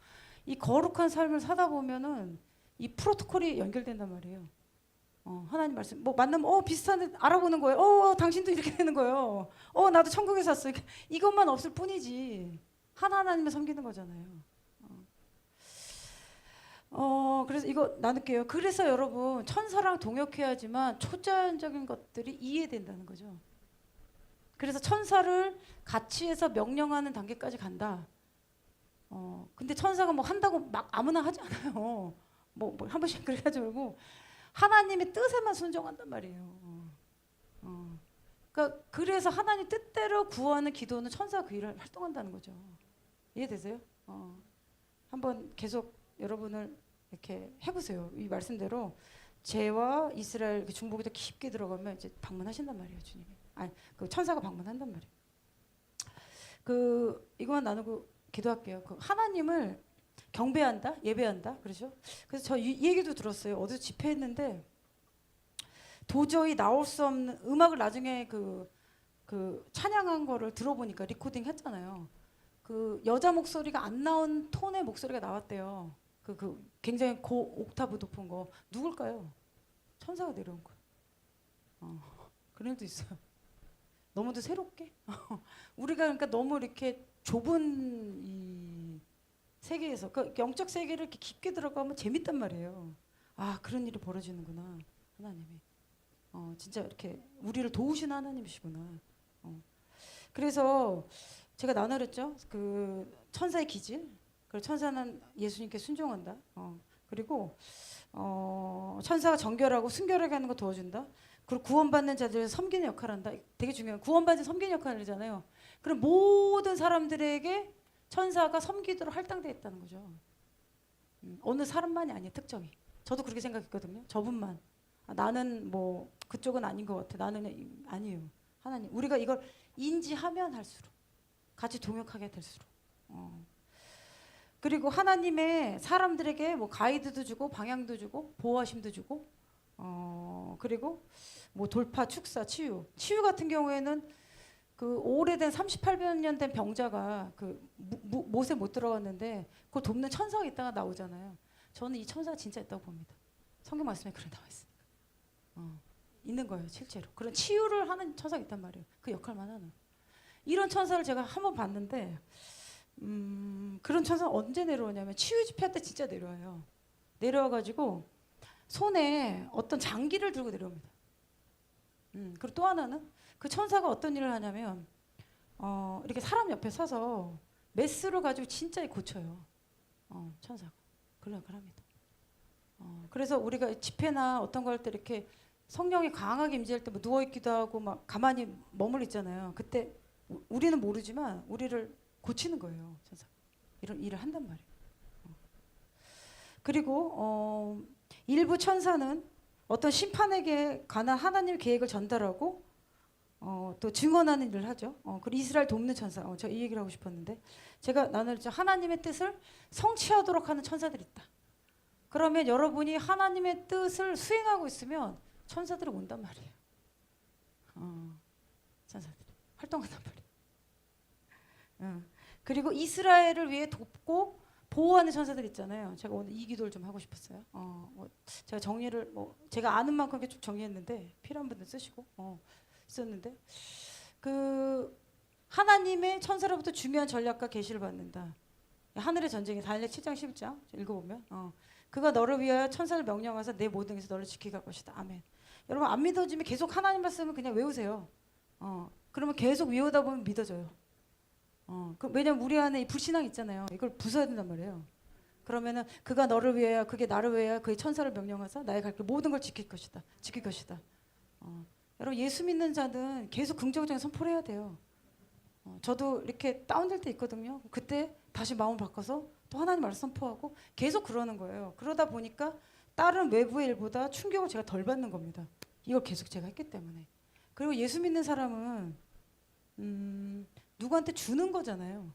이 거룩한 삶을 사다 보면은 이 프로토콜이 연결된단 말이에요. 하나님 말씀 뭐 만나면 비슷한데 알아보는 거예요. 당신도 이렇게 되는 거예요. 나도 천국에 샀어. 이것만 없을 뿐이지. 하나님을 섬기는 거잖아요. 그래서 이거 나눌게요. 그래서 여러분 천사랑 동역해야지만 초자연적인 것들이 이해된다는 거죠. 그래서 천사를 같이 해서 명령하는 단계까지 간다. 근데 천사가 뭐 한다고 막 아무나 하지 않아요. 한 번씩 그렇게 하지 말고 하나님의 뜻에만 순종한단 말이에요. 그러니까 그래서 하나님 뜻대로 구하는 기도는 천사가 그 일을 활동한다는 거죠. 이해되세요? 한번 계속 여러분을 이렇게 해보세요. 이 말씀대로 죄와 이스라엘 중보기도 깊게 들어가면 이제 방문하신단 말이에요, 주님이. 그 천사가 방문한단 말이에요. 이거만 나누고 기도할게요. 하나님을 경배한다, 예배한다, 그렇죠? 그래서 저 이 얘기도 들었어요. 어디서 집회했는데 도저히 나올 수 없는 음악을 나중에 그 찬양한 거를 들어보니까 리코딩 했잖아요. 그 여자 목소리가 안 나온 톤의 목소리가 나왔대요. 굉장히 옥타브 높은 거 누굴까요? 천사가 내려온 거예요. 그런 일도 있어요. 너무도 새롭게 우리가 그러니까 너무 이렇게 좁은 이 세계에서 영적 세계를 이렇게 깊게 들어가면 재밌단 말이에요. 그런 일이 벌어지는구나. 하나님이 진짜 이렇게 우리를 도우시는 하나님이시구나. 그래서 제가 나눠렸죠. 그 천사의 기질. 그리고 천사는 예수님께 순종한다. 그리고 천사가 정결하고 순결하게 하는 거 도와준다. 그리고 구원받는 자들을 섬기는 역할을 한다. 되게 중요해요. 구원받는 섬기는 역할을 하잖아요. 그럼 모든 사람들에게 천사가 섬기도록 할당되어 있다는 거죠. 어느 사람만이 아니에요. 특정이. 저도 그렇게 생각했거든요. 저분만. 나는 뭐 그쪽은 아닌 것 같아. 나는 아니에요. 하나님. 우리가 이걸 인지하면 할수록 같이 동역하게 될수록. 그리고 하나님의 사람들에게 뭐 가이드도 주고 방향도 주고 보호하심도 주고 그리고 뭐 돌파, 축사, 치유 같은 경우에는 그 오래된 38년 된 병자가 못에 못 들어갔는데 그걸 돕는 천사가 있다가 나오잖아요. 저는 이 천사가 진짜 있다고 봅니다. 성경 말씀에 그래 나와 있으니까. 있는 거예요, 실제로. 그런 치유를 하는 천사가 있단 말이에요. 그 역할만 하는. 이런 천사를 제가 한번 봤는데 그런 천사가 언제 내려오냐면 치유 집회할 때 진짜 내려와요. 내려와가지고 손에 어떤 장기를 들고 내려옵니다. 그리고 또 하나는 그 천사가 어떤 일을 하냐면 이렇게 사람 옆에 서서 메스로 가지고 진짜 고쳐요. 천사가 그런 역할을 합니다. 그래서 우리가 집회나 어떤 거 할 때 이렇게 성령이 강하게 임재할 때 뭐 누워 있기도 하고 막 가만히 머물러 있잖아요. 그때 우리는 모르지만 우리를 고치는 거예요. 천사 이런 일을 한단 말이에요. 그리고 일부 천사는 어떤 심판에게 관한 하나님의 계획을 전달하고 또 증언하는 일을 하죠. 그리고 이스라엘 돕는 천사. 저 이 얘기를 하고 싶었는데 제가 나눴죠. 하나님의 뜻을 성취하도록 하는 천사들이 있다. 그러면 여러분이 하나님의 뜻을 수행하고 있으면 천사들이 온단 말이에요. 천사들이 활동한단 말이에요. 그리고 이스라엘을 위해 돕고 보호하는 천사들 있잖아요. 제가 오늘 이 기도를 좀 하고 싶었어요. 제가 정리를 제가 아는 만큼 쭉 정리했는데 필요한 분들 쓰시고 있었는데 하나님의 천사로부터 중요한 전략과 계시를 받는다. 하늘의 전쟁이 다니엘 7장 11장 읽어보면 그가 너를 위하여 천사를 명령하사 내 모든 것에서 너를 지키게 할 것이다. 아멘. 여러분 안 믿어지면 계속 하나님 말씀을 그냥 외우세요. 그러면 계속 외우다 보면 믿어져요. 왜냐면 우리 안에 이 불신앙 있잖아요. 이걸 부숴야 된단 말이에요. 그러면은 그가 너를 위하여 그게 나를 위하여 그의 천사를 명령하사 나의 갈 길 모든 걸 지킬 것이다. 지킬 것이다. 여러분 예수 믿는 자는 계속 긍정적인 선포를 해야 돼요. 저도 이렇게 다운될 때 있거든요. 그때 다시 마음을 바꿔서 또 하나님 말씀 선포하고 계속 그러는 거예요. 그러다 보니까 다른 외부의 일보다 충격을 제가 덜 받는 겁니다. 이걸 계속 제가 했기 때문에. 그리고 예수 믿는 사람은 누구한테 주는 거잖아요.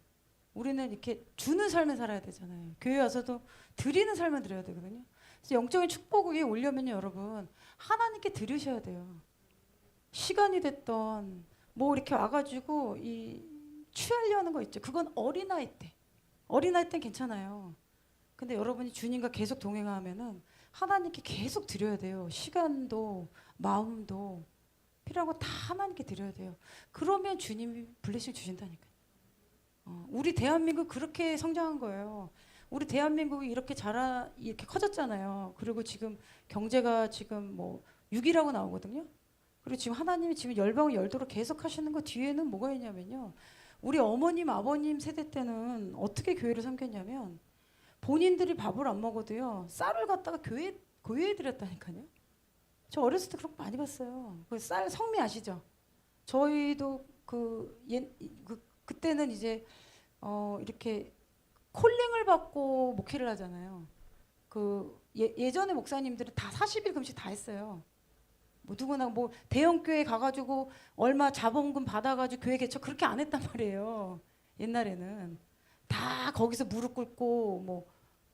우리는 이렇게 주는 삶을 살아야 되잖아요. 교회 와서도 드리는 삶을 드려야 되거든요. 그래서 영적인 축복이 오려면요, 여러분 하나님께 드리셔야 돼요. 시간이 됐던 뭐 이렇게 와가지고 취하려는 거 있죠. 그건 어린아이 때 괜찮아요. 근데 여러분이 주님과 계속 동행하면은 하나님께 계속 드려야 돼요. 시간도 마음도 필요한 거 다 하나님께 드려야 돼요. 그러면 주님이 블레싱 주신다니까요. 우리 대한민국 그렇게 성장한 거예요. 우리 대한민국이 이렇게 커졌잖아요. 그리고 지금 경제가 지금 뭐 6위라고 나오거든요. 그리고 지금 하나님이 지금 열방을 열도록 계속 하시는 거 뒤에는 뭐가 있냐면요. 우리 어머님, 아버님 세대 때는 어떻게 교회를 섬겼냐면 본인들이 밥을 안 먹어도요. 쌀을 갖다가 교회에 드렸다니까요. 저 어렸을 때 그런 거 많이 봤어요. 그 쌀 성미 아시죠? 저희도 그때는 이제 이렇게 콜링을 받고 목회를 하잖아요. 예전에 목사님들은 다 40일 금식 다 했어요. 뭐 누구나 뭐 대형 교회 가가지고 얼마 자본금 받아가지고 교회 개척 그렇게 안 했단 말이에요. 옛날에는 다 거기서 무릎 꿇고 뭐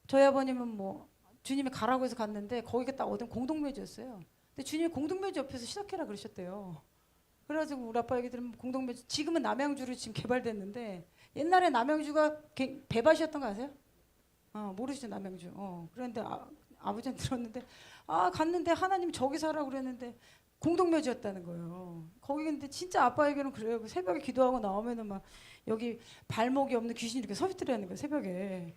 저희 아버님은 뭐 주님이 가라고 해서 갔는데 거기가 딱 어떤 공동묘지였어요. 근데 주님이 공동묘지 옆에서 시작해라 그러셨대요. 그래가지고 우리 아빠 얘기 들으면 공동묘지 지금은 남양주로 지금 개발됐는데 옛날에 남양주가 배밭이었던 거 아세요? 모르시죠 남양주. 그런데 아버지는 들었는데 갔는데 하나님 저기 살라고 그랬는데 공동묘지였다는 거예요. 거기 근데 진짜 아빠 얘기는 그래요. 새벽에 기도하고 나오면은 막 여기 발목이 없는 귀신이 이렇게 서비트라는 거예요. 새벽에.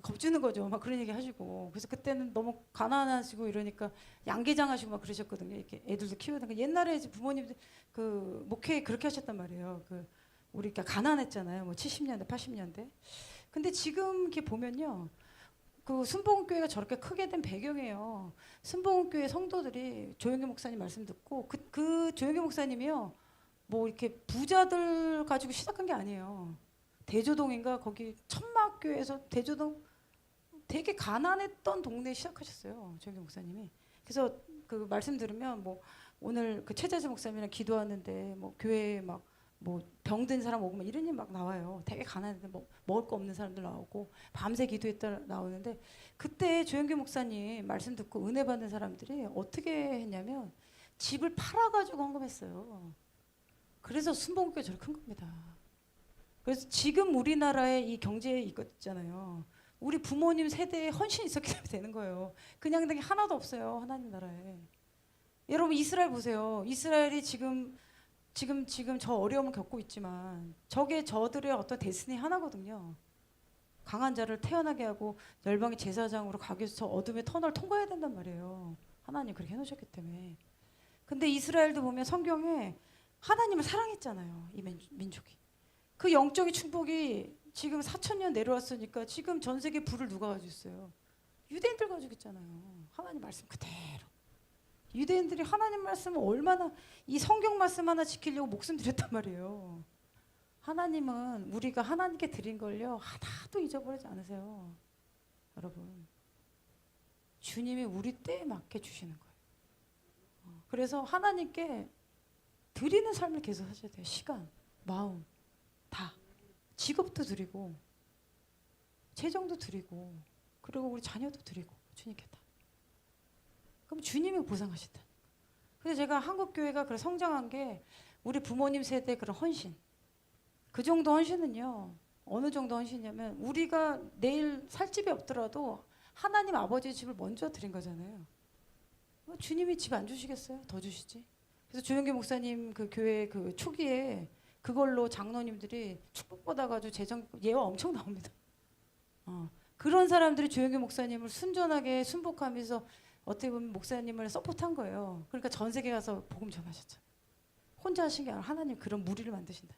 겁주는 거죠. 막 그런 얘기 하시고. 그래서 그때는 너무 가난하시고 이러니까 양계장 하시고 막 그러셨거든요. 이렇게 애들도 키우다가 옛날에 이제 부모님들 그 목회 그렇게 하셨단 말이에요. 우리 그러니까 가난했잖아요. 뭐 70년대, 80년대. 근데 지금 이렇게 보면요. 그 순복음교회가 저렇게 크게 된 배경이에요. 순복음교회 성도들이 조영기 목사님 말씀 듣고 그 조영기 목사님이요. 뭐 이렇게 부자들 가지고 시작한 게 아니에요. 대조동인가 거기 천막교회에서 대조동 되게 가난했던 동네에 시작하셨어요. 조영기 목사님이. 그래서 그 말씀 들으면 뭐 오늘 그 최재재 목사님이랑 기도하는데 뭐 교회에 막 뭐 병든 사람 오고 막 이런 일 막 나와요. 되게 가난한데 뭐 먹을 거 없는 사람들 나오고 밤새 기도했다 나오는데 그때 조영기 목사님 말씀 듣고 은혜 받는 사람들이 어떻게 했냐면 집을 팔아가지고 헌금했어요. 그래서 순복음교회 저렇게 큰 겁니다. 그래서 지금 우리나라의 이 경제에 있잖아요. 우리 부모님 세대에 헌신이 있었기 때문에 되는 거예요. 그냥 된 게 하나도 없어요. 하나님 나라에. 여러분 이스라엘 보세요. 이스라엘이 지금 저 어려움을 겪고 있지만 저게 저들의 어떤 데스니 하나거든요. 강한 자를 태어나게 하고 열방의 제사장으로 가기 위해서 저 어둠의 터널 통과해야 된단 말이에요. 하나님 그렇게 해놓으셨기 때문에. 근데 이스라엘도 보면 성경에 하나님을 사랑했잖아요. 이 민족이. 그 영적인 축복이 지금 4,000년 내려왔으니까 지금 전 세계 불을 누가 가지고 있어요? 유대인들 가지고 있잖아요. 하나님 말씀 그대로. 유대인들이 하나님 말씀을 얼마나 이 성경 말씀 하나 지키려고 목숨 드렸단 말이에요. 하나님은 우리가 하나님께 드린 걸요 하나도 잊어버리지 않으세요. 여러분 주님이 우리 때에 맞게 주시는 거예요. 그래서 하나님께 드리는 삶을 계속 하셔야 돼요. 시간, 마음 다. 직업도 드리고 재정도 드리고 그리고 우리 자녀도 드리고 주님께 다. 그럼 주님이 보상하신다. 그래서 제가 한국교회가 그래 성장한 게 우리 부모님 세대 그런 헌신. 그 정도 헌신은요. 어느 정도 헌신이냐면 우리가 내일 살 집이 없더라도 하나님 아버지의 집을 먼저 드린 거잖아요. 주님이 집 안 주시겠어요? 더 주시지. 그래서 조영기 목사님 그 교회 그 초기에 그걸로 장로님들이 축복받아가지고 재정 예화 엄청 나옵니다. 그런 사람들이 조영기 목사님을 순전하게 순복하면서 어떻게 보면 목사님을 서포트한 거예요. 그러니까 전 세계 가서 복음 전하셨죠. 혼자 하신 게 아니라 하나님 그런 무리를 만드신다.